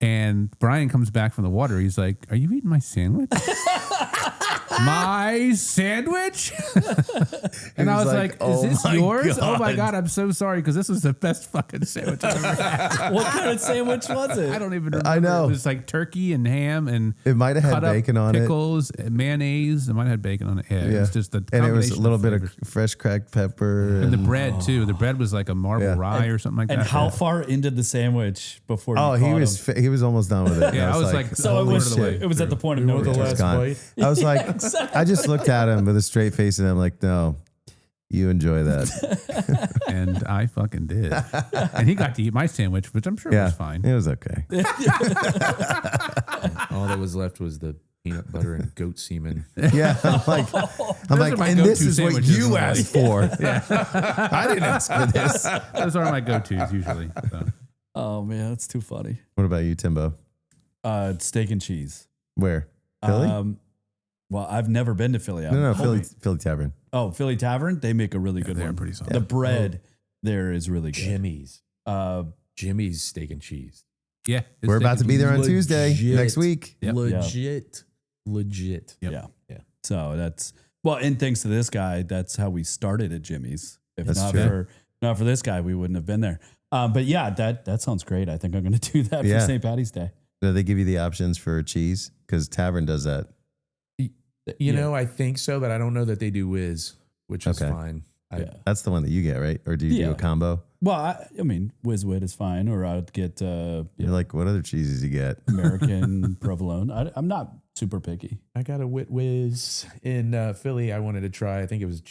And Brian comes back from the water. He's like, "Are you eating my sandwich?" My sandwich? And I was like, "Is "Oh this my yours?" God. Oh my God, I'm so sorry because this was the best fucking sandwich I've ever had. What kind of sandwich was it? I don't even remember. I know. It was like turkey and ham and It might have had cut up bacon on it. pickles, mayonnaise. It might have had bacon on it. Yeah, it was just the and it was a combination little bit of flavors. fresh cracked pepper. And the bread too. The bread was like a marble Yeah. rye or something like And that. how far into the sandwich before? Oh, you he caught was him? he was almost done with it. Yeah, And I was like, So it quarter was of the way it was at the point of You no know, the return. last gone. bite. I was like, I just looked at him with a straight face, and I'm like, "No, you enjoy that." And I fucking did. And he got to eat my sandwich, which I'm sure Yeah, was fine. it was okay. All that was left was the peanut butter and goat semen. Yeah, I'm like, are my and this go-to is what sandwiches you normally." asked for. I didn't ask for this. Those are my go-tos usually. So. Oh man, that's too funny. What about you, Timbo? Steak and cheese. Where? Philly? Well, I've never been to Philly. no, Philly Tavern. Oh, Philly Tavern. They make a really good they're one. pretty solid. The bread there is really good. Jimmy's. Uh, Jimmy's steak and cheese. Yeah. it's We're about to be there on Legit. Tuesday next week. Yep. Legit. Legit. Yep. Yeah. Yeah. So that's and thanks to this guy, that's how we started at Jimmy's. If That's not true. for this guy, we wouldn't have been there. But yeah, that sounds great. I think I'm going to do that Yeah. for St. Patty's Day. Do they give you the options for cheese? Because Tavern does that. You know, I think so, but I don't know that they do whiz, which is Okay. fine. That's the one that you get, right? Or do you do Yeah. a combo? Well, I mean, Whiz Wit is fine, or I would get You're like, what other cheeses you get? American provolone. I'm not super picky. I got a whiz in Philly. I wanted to try. I think it was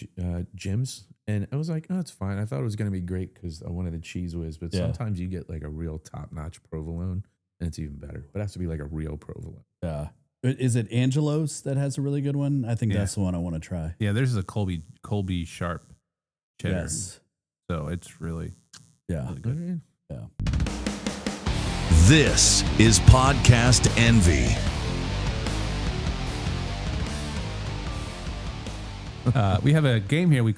Jim's, and I was like, "Oh, it's fine." I thought it was going to be great because I wanted a cheese whiz. But Yeah. sometimes you get like a real top-notch provolone, and it's even better. But it has to be like a real provolone. Is it Angelo's that has a really good one? I think that's the one I want to try. Yeah, there's a Colby Sharp cheddar. Yes. So it's really, Yeah. really good. Yeah. This is Podcast Envy. We have a game here we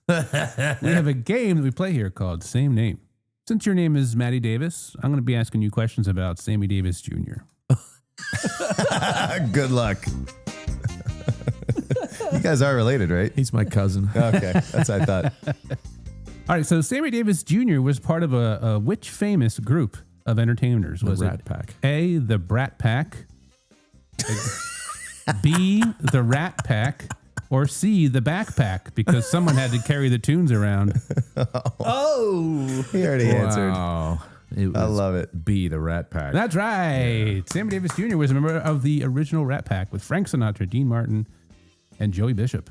have a game that we play here called Same Name. Since your name is Matty Davis, I'm going to be asking you questions about Sammy Davis Jr. Good luck. You guys are related, right? He's my cousin. Okay, that's what I thought. All right, so Sammy Davis Jr. was part of a which famous group of entertainers? Was Rat it Pack. A, the Brat Pack, B, the Rat Pack, or C, the Backpack? Because someone had to carry the tunes around. Oh. He already answered. Wow. It I was love it. B, the Rat Pack. That's right. Sammy Davis Jr. was a member of the original Rat Pack with Frank Sinatra, Dean Martin, and Joey Bishop.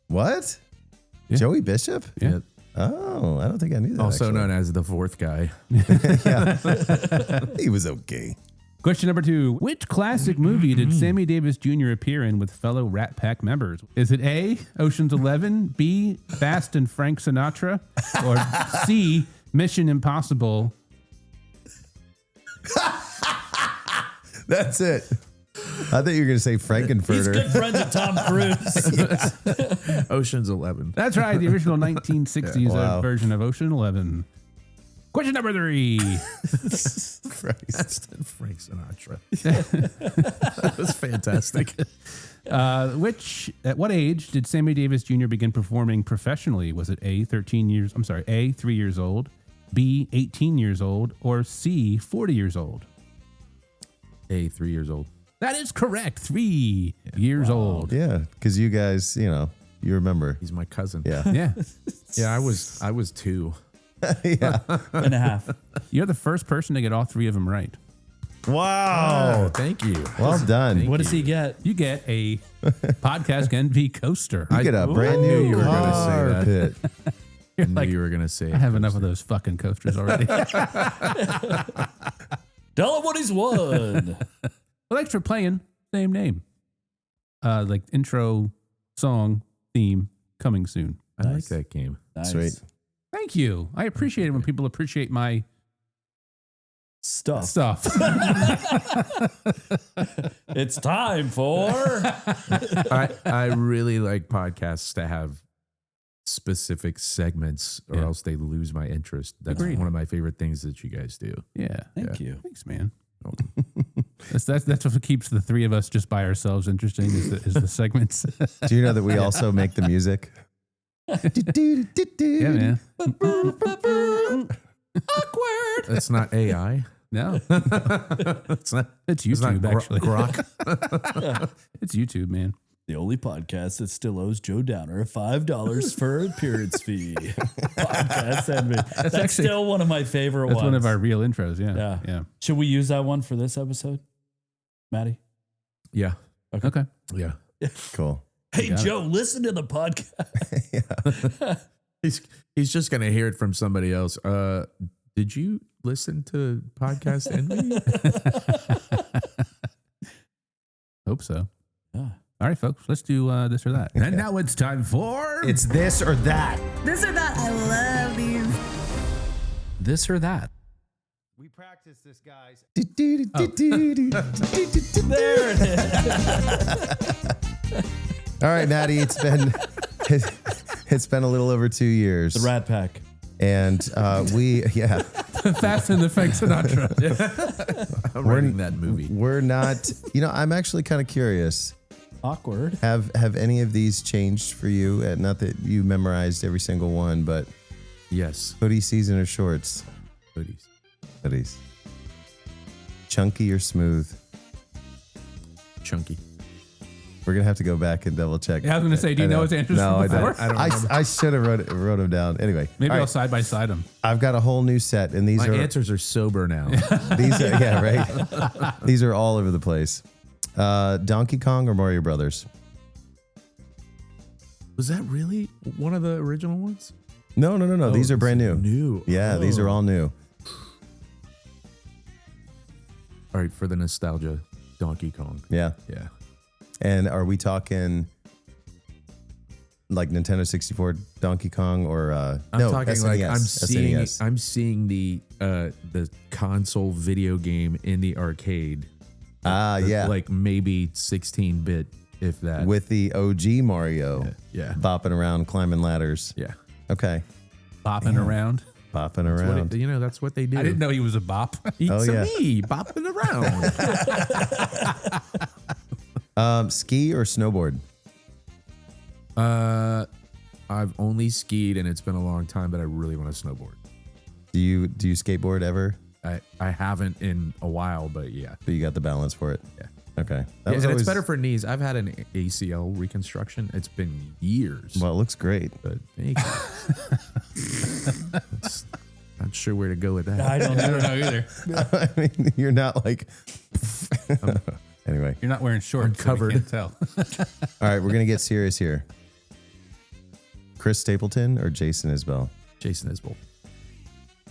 What? Yeah. Joey Bishop? Yeah. Oh, I don't think I knew that. also actually. known as the fourth guy. He was okay. Question number 2. Which classic movie did Sammy Davis Jr. appear in with fellow Rat Pack members? Is it A, Ocean's 11, B, Fast and Frank Sinatra, or C, Mission Impossible? That's it. I thought you were going to say He's Frankenfurter. good friends with Tom Cruise. Ocean's 11. That's right, the original 1960s Wow. version of Ocean 11. Question number 3. Fast and Frank Sinatra. That was fantastic. At what age did Sammy Davis Jr. begin performing professionally? Was it A, 3 years old, B, 18 years old, or C, 40 years old? A, 3 years old. That is correct. 3 years old. Yeah, because you guys, you remember. He's my cousin. Yeah. Yeah. Yeah, I was 2. Yeah. and a half. You're the first person to get all 3 of them right. Wow. Thank you. Well done. What does he get? You get a Podcast NV coaster. You get a brand knew new you were gonna say that. carpet. You're knew like, you were going to say I have enough of those fucking coasters already. Tell him what he's won. Well, thanks for playing. Same name. Like intro, song, theme, coming soon. I like that game. Nice. Sweet. Thank you. I appreciate it when people appreciate my Stuff. It's time for. I really like podcasts to have specific segments or Yeah. else they lose my interest. That's Agreed. one of my favorite things that you guys do. Yeah. Thank you. Thanks, man. That's what keeps the three of us just by ourselves interesting is the segments. Do you know that we also make the music? Yeah, man. Awkward. That's not AI. No, It's not. it's It's not YouTube actually. Grok. It's YouTube, man. The only podcast that still owes Joe Downer $5 for appearance fee. PodcastNV. That's actually- still one of my favorite That's ones. one of our real intros. Yeah. Yeah. Should we use that one for this episode, Matty? Yeah. Okay. Yeah. Cool. Hey, got it. Joe, listen to the podcast. He's just gonna hear it from somebody else. Did you listen to PodcastNV? Hope so. Yeah. All right, folks. Let's do this or that. And now it's time for It's this or that. This or that. I love these. this or that. We practice this, guys. There it is. All right, Matty, it's been a little over 2 years. The Rat Pack. And Fast and the Frank Sinatra. I'm writing that movie. we're not, I'm actually kind of curious. Awkward. Have any of these changed for you? Not that you memorized every single one, but Yes. hoodie season or shorts? Hoodies. Hoodies. Chunky or smooth? Chunky. We're going to have to go back and double check. Yeah, I was going to say, do you know his answers No, from I before? don't. I should have wrote them down. Anyway. Maybe all I'll right, side by side them. I've got a whole new set, and these My are answers are sober now. these are right. These are all over the place. Donkey Kong or Mario Brothers? Was that really one of the original ones? No. These are brand new. New. Yeah, these are all new. All right, for the nostalgia, Donkey Kong. Yeah. Yeah. And are we talking like Nintendo 64 Donkey Kong or I'm no, talking SNES, like SNES. I'm seeing the console video game in the arcade. Yeah. Like maybe 16-bit, if that. With the OG Mario yeah. bopping around, climbing ladders. Yeah. Okay. Bopping around. Bopping That's what around. that's what they do. I didn't know he was a bop. It's Oh, yeah. me bopping around. Ski or snowboard? I've only skied and it's been a long time, but I really want to snowboard. Do you skateboard ever? I haven't in a while, but yeah. But you got the balance for it. Yeah. Okay. Yeah, and it's better for knees. I've had an ACL reconstruction. It's been years. Well, it looks great. But thank you. Not sure where to go with that. I don't know. know either. I mean, you're not like. Anyway. You're not wearing shorts. I'm covered. So we can't tell. All right, we're gonna get serious here. Chris Stapleton or Jason Isbell? Jason Isbell,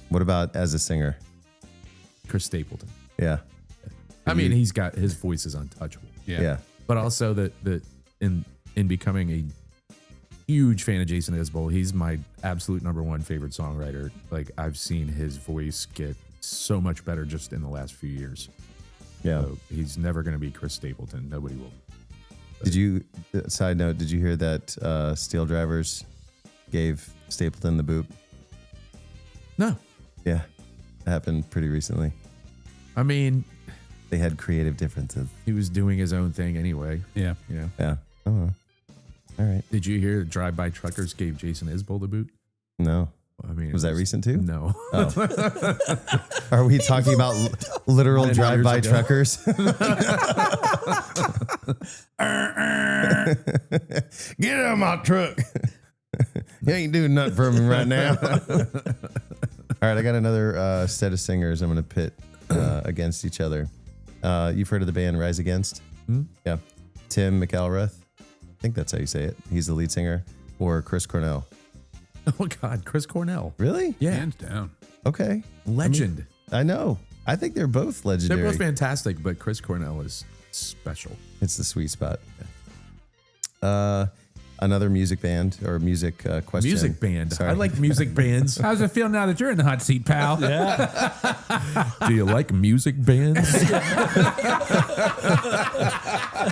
What about as a singer? Chris Stapleton. Yeah. I mean, he's got his voice is untouchable. Yeah. But also that in becoming a huge fan of Jason Isbell, he's my absolute number one favorite songwriter. Like I've seen his voice get so much better just in the last few years. Yeah. So he's never going to be Chris Stapleton. Nobody will. Did you, side note, did you hear that Steel Drivers gave Stapleton the boot? No. Yeah. It happened pretty recently. I mean, They had creative differences. he was doing his own thing anyway. Yeah. You know. Yeah. Oh. All right. Did you hear that Drive By Truckers gave Jason Isbell the boot? No. I mean, Was that recent too? No. Are we talking about literal 10 drive-by years ago. truckers? Get out of my truck. You ain't doing nothing for me right now. All right, I got another set of singers I'm going to pit against each other. You've heard of the band Rise Against? Yeah. Tim McElrath. I think that's how you say it. He's the lead singer. Or Chris Cornell. Oh God, Chris Cornell. Really? Yeah, Hands down. Okay. legend. I know. I think they're both legendary. They're both fantastic, but Chris Cornell is special. It's the sweet spot. Another music band or music question. Music band. Sorry. I like music bands. How's it feel now that you're in the hot seat, pal? Do you like music bands?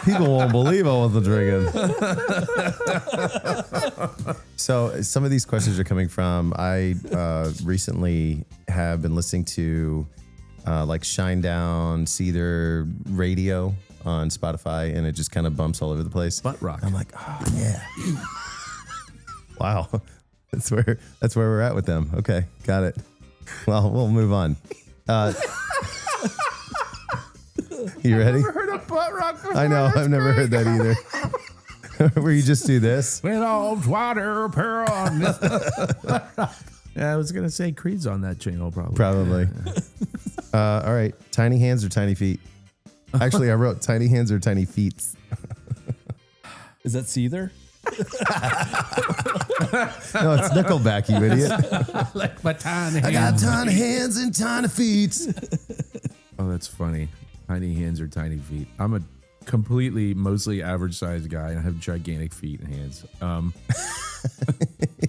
People won't believe I wasn't drinking. So some of these questions are coming from, I recently have been listening to like Shinedown, Seether radio on Spotify, and it just kind of bumps all over the place. Butt rock. I'm like, oh yeah. Wow. That's where we're at with them. Okay, got it. Well, we'll move on. You ready? Heard of butt rock before? I know. I've never heard that either. Where you just do this? With all water, pearl. Yeah, I was gonna say Creed's on that channel probably. Probably. All right. Tiny hands or tiny feet? Actually, I wrote tiny hands or tiny feet. Is that Seether? No, it's Nickelback, you idiot. Like my tiny I got tiny hands and tiny feet. Oh, that's funny. Tiny hands or tiny feet. I'm a completely, mostly average sized guy, and I have gigantic feet and hands.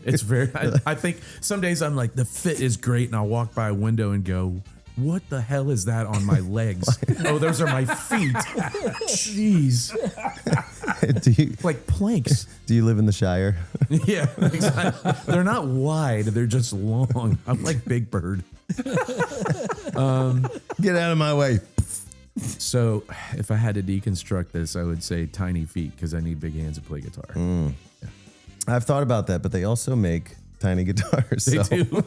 It's very. I think some days I'm like, the fit is great, and I'll walk by a window and go, what the hell is that on my legs? Oh, those are my feet. Jeez. Like planks. Do you live in the Shire? Yeah, exactly. They're not wide. They're just long. I'm like Big Bird. Get out of my way. So if I had to deconstruct this, I would say tiny feet because I need big hands to play guitar. I've thought about that, but they also make tiny guitars. They so. do.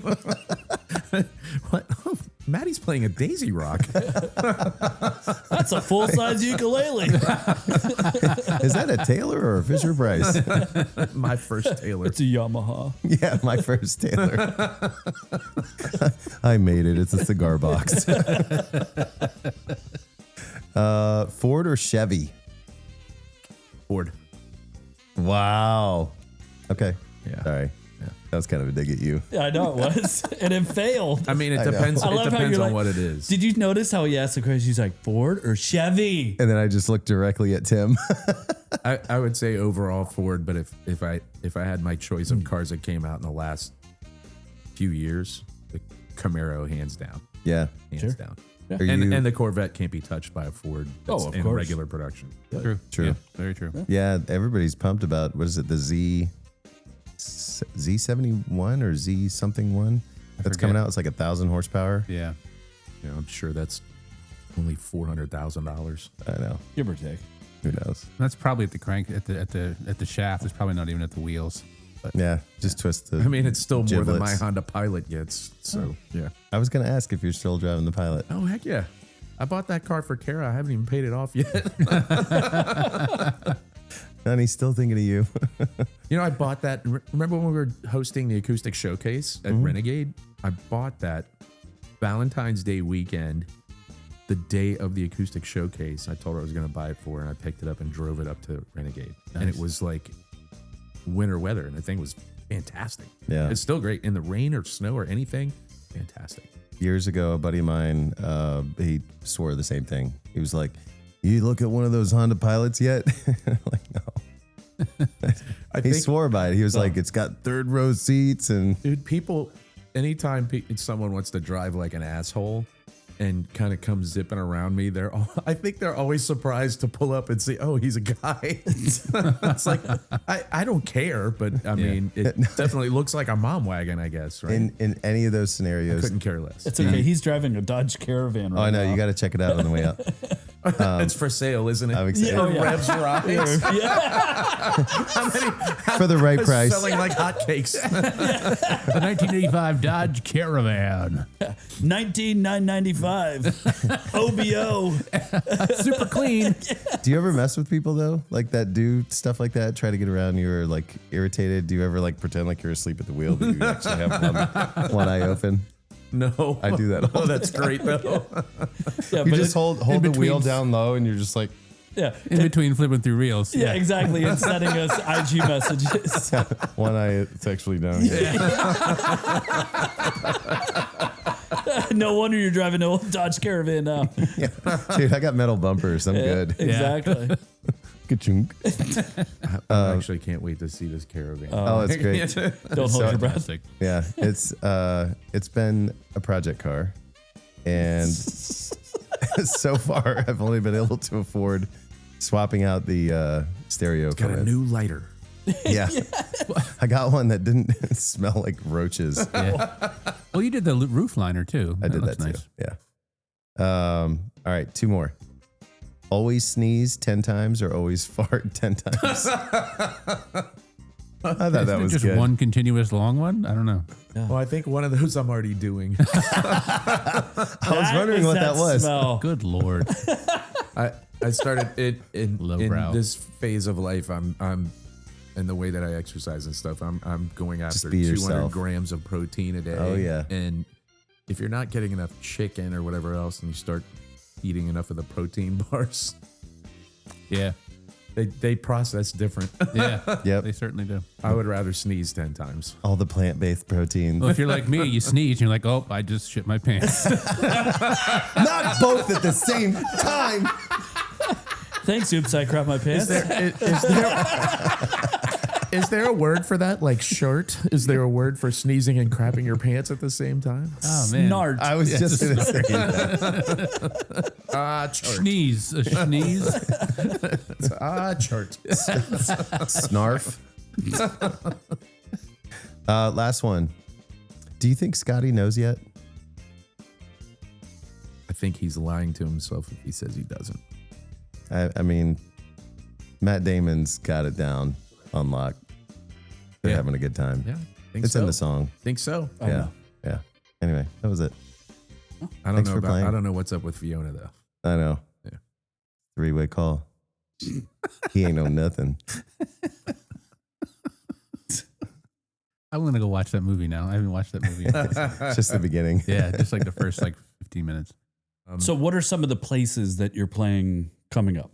What? Oh, Matty's playing a Daisy Rock. That's a full-size ukulele. Is that a Taylor or a Fisher Price? My first Taylor. It's a Yamaha. Yeah, my first Taylor. I made it. It's a cigar box. Ford or Chevy? Ford. Wow. Okay. Yeah. Sorry. Yeah. That was kind of a dig at you. Yeah, I know it was. And it failed. I mean, it I know. depends. I It love how depends you're on like, what it is. Did you notice how he asked the question? He's like, Ford or Chevy? And then I just looked directly at Tim. I would say overall Ford, but if I had my choice of cars that came out in the last few years, the Camaro hands down, Yeah. hands down. Yeah. Are you- And the Corvette can't be touched by a Ford that's of in course. regular production. True. True. Yeah, very true. Yeah, everybody's pumped about, what is it, the Z71 or Z something one that's coming out. It's like 1,000 horsepower. Yeah. You know, I'm sure that's only $400,000. I know. Give or take. Who knows? That's probably at the crank at the shaft. It's probably not even at the wheels. But Yeah, just twist the. I mean, it's still more than my giblets. Honda Pilot gets. So, yeah. I was going to ask if you're still driving the Pilot. Oh, heck yeah. I bought that car for Kara. I haven't even paid it off yet. Honey, still thinking of you. You know, I bought that. Remember when we were hosting the acoustic showcase at Renegade? I bought that Valentine's Day weekend, the day of the acoustic showcase. I told her I was going to buy it for her, and I picked it up and drove it up to Renegade. And it was like winter weather, and the thing was fantastic. Yeah. It's still great. In the rain or snow or anything, fantastic. Years ago, a buddy of mine, he swore the same thing. He was like, "You look at one of those Honda Pilots yet?" Like, no. He swore by it. He was like, "It's got third row seats," and Dude, people, anytime someone wants to drive like an asshole and kind of come zipping around me, I think they're always surprised to pull up and see, oh, he's a guy. It's like, I don't care, but I mean, it definitely looks like a mom wagon, I guess, right? in any of those scenarios, Couldn't care less. It's okay. He's driving a Dodge Caravan right oh, I know, now. you got to check it out on the way up. It's for sale, isn't it? I'm excited. Oh, yeah. Revs rides. For the right price. Selling like hotcakes. The 1985 Dodge Caravan. 19,995 OBO. Super clean. Do you ever mess with people though, like that do stuff like that, try to get around you or like irritated? Do you ever like pretend like you're asleep at the wheel, but you actually have one eye open? No. I do that all Oh, that's great, though. Yeah, You but just hold the wheel down low and you're just like, Yeah. In between flipping through reels. Yeah, exactly. And sending us IG messages. One eye sexually down. No wonder you're driving a Dodge Caravan now. Dude, I got metal bumpers. I'm good. Exactly. Ka-chunk. I actually can't wait to see this caravan. Oh, it's great. Don't hold your breath. Yeah, it's been a project car, and so far I've only been able to afford swapping out the stereo. It's got for a it. new lighter. Yeah, I got one that didn't smell like roaches. Yeah. Well, you did the roof liner too. I did that too. nice. Yeah. All right, 2 more. Always sneeze 10 times or always fart 10 times. I thought that was just good. one continuous long one. I don't know. Well, I think one of those I'm already doing. I was wondering what that was. Smell. Good Lord. I started it in Lowbrow. this phase of life. I'm in the way that I exercise and stuff. I'm going after be 200 yourself. grams of protein a day. Oh, yeah. And if you're not getting enough chicken or whatever else, and you start eating enough of the protein bars, Yeah. they process different. Yeah. Yep. They certainly do. I would rather sneeze 10 times. All the plant-based protein. Well, if you're like me, you sneeze, and you're like, oh, I just shit my pants. Not both at the same time. Thanks, oops, I crap my pants. Is there a word for that? Like short? Is there a word for sneezing and crapping your pants at the same time? Oh, man. Snart. I was just going to say that. Sneeze. A sneeze. Chart. Snarf. Last one. Do you think Scotty knows yet? I think he's lying to himself if he says he doesn't. I mean, Matt Damon's got it down on lock. They're Yeah. having a good time. Yeah, think It's so. in the song. Think so. Yeah. Yeah. Anyway, that was it. I don't Thanks know for about. playing. I don't know what's up with Fiona though. I know. Yeah. 3-way call. He ain't know nothing. I'm going to go watch that movie now. I haven't watched that movie. Yet. It's just the beginning. Yeah, just like the first 15 minutes. So what are some of the places that you're playing coming up?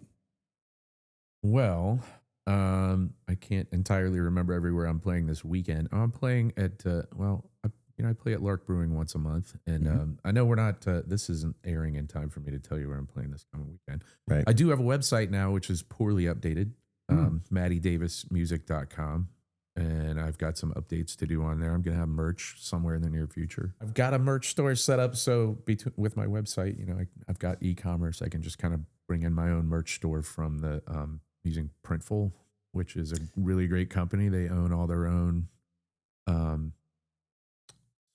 Well, I can't entirely remember everywhere I'm playing this weekend. I'm playing at I play at Lark Brewing once a month, and I know we're not. This isn't airing in time for me to tell you where I'm playing this coming weekend. Right. I do have a website now, which is poorly updated. MattyDavisMusic.com. And I've got some updates to do on there. I'm going to have merch somewhere in the near future. I've got a merch store set up. So with my website, I've got e-commerce. I can just kind of bring in my own merch store from the using Printful, which is a really great company. They own all their own.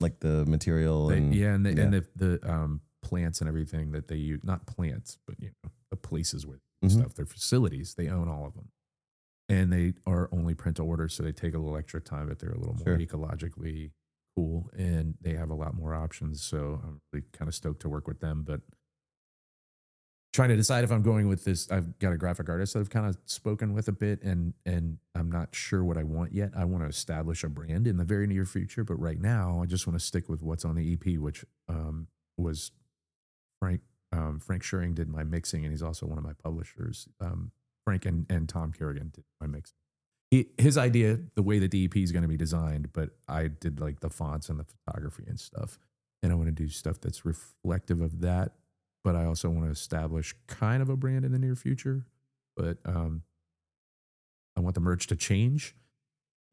Like the material and the plants and everything that they use. Not plants, but the places with stuff. Their facilities. They own all of them. And they are only print to order, so they take a little extra time, but they're a little more ecologically cool, and they have a lot more options. So I'm really kind of stoked to work with them. But trying to decide if I'm going with this, I've got a graphic artist that I've kind of spoken with a bit, and I'm not sure what I want yet. I want to establish a brand in the very near future, but right now I just want to stick with what's on the EP, which was Frank. Frank Schuring did my mixing, and he's also one of my publishers. Frank and Tom Kerrigan did my mix. His idea, the way that the EP is going to be designed, but I did like the fonts and the photography and stuff. And I want to do stuff that's reflective of that, but I also want to establish kind of a brand in the near future. But I want the merch to change.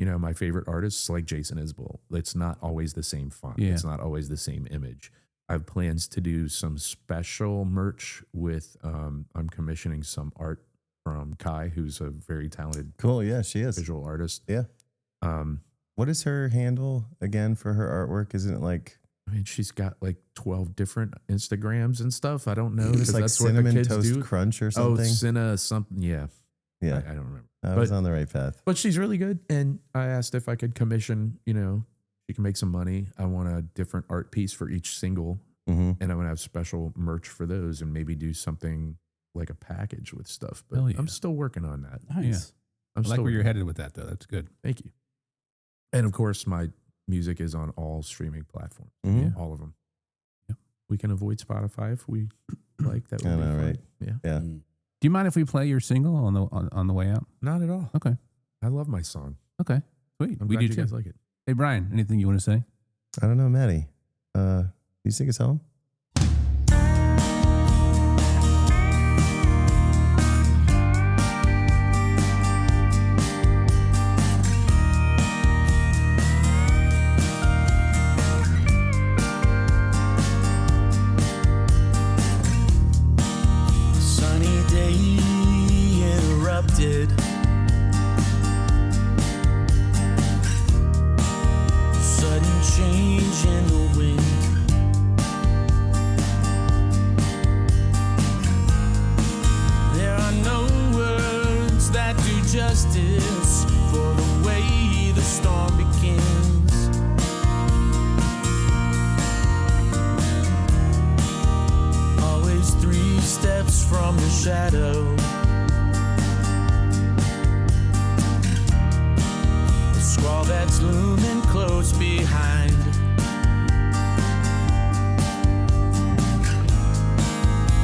My favorite artists like Jason Isbell. It's not always the same font. Yeah. It's not always the same image. I have plans to do some special merch with, I'm commissioning some art from Kai, who's a very talented cool. Yeah, she is. visual artist. Yeah. What is her handle again for her artwork? Isn't it like? I mean, she's got like 12 different Instagrams and stuff. I don't know. It's like that's what the Cinnamon kids Toast do. Crunch or Oh, something. Cinna something. Yeah. Yeah. I don't remember. I was on the right path. But she's really good. And I asked if I could commission, she can make some money. I want a different art piece for each single. Mm-hmm. And I want to have special merch for those and maybe do something like a package with stuff. But Hell yeah. I'm still working on that. Nice. I'm I like still where you're working. headed with that, though. That's good. Thank you. And of course, my music is on all streaming platforms, Mhm. all of them. Yep. We can avoid Spotify if we like. That would I be know, fun. right? Yeah. Yeah. Do you mind if we play your single on the way out? Not at all. Okay. I love my song. Okay. Sweet. I'm We glad do you guys too. like it. Hey, Brian, anything you want to say? I don't know, Matty. You sing a song? Sunny day interrupted. Sudden change in the wind. There are no words that do justice for the way the storm begins. Always 3 steps from the shadow. The squall that's looming close behind.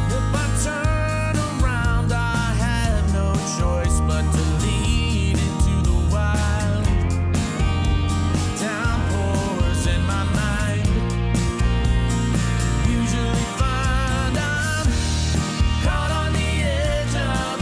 If I turn around, I have no choice but to lead into the wild. Downpours in my mind. Usually find I'm caught on the edge of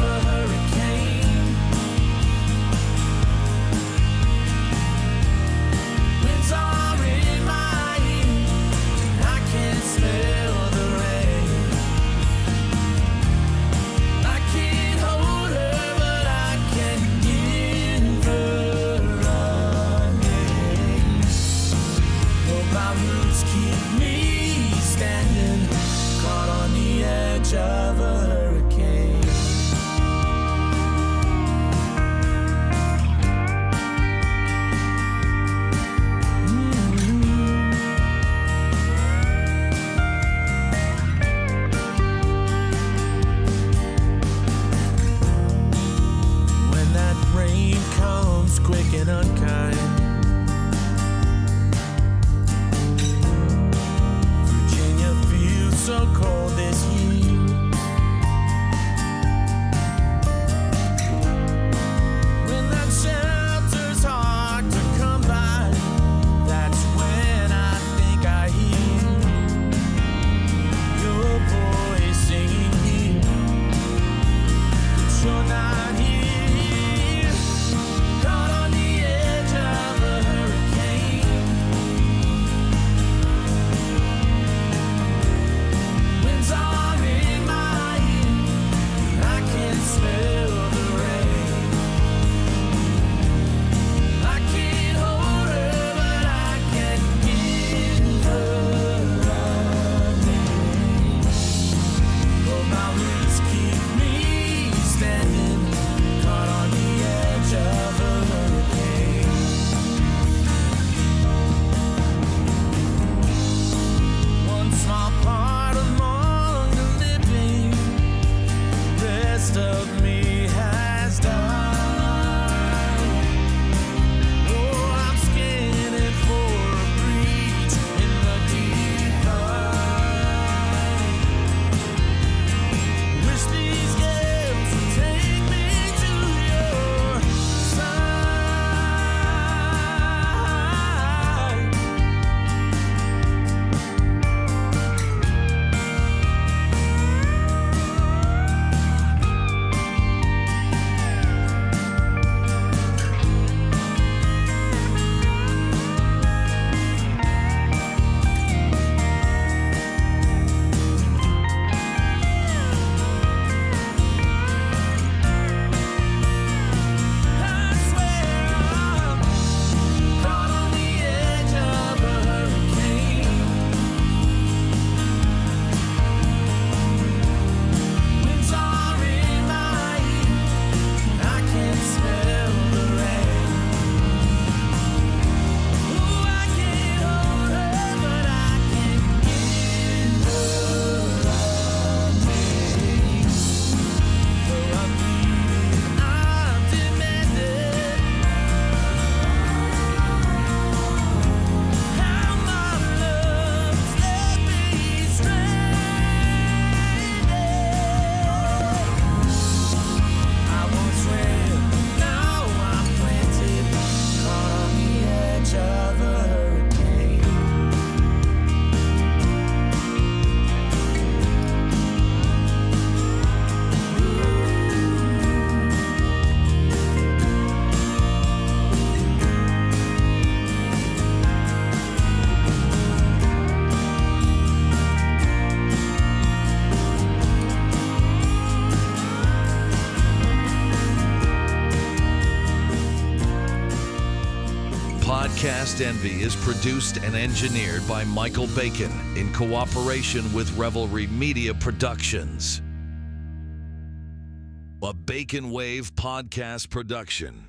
PodcastNV is produced and engineered by Michael Bacon in cooperation with Revelry Media Productions. A Bacon Wave podcast production.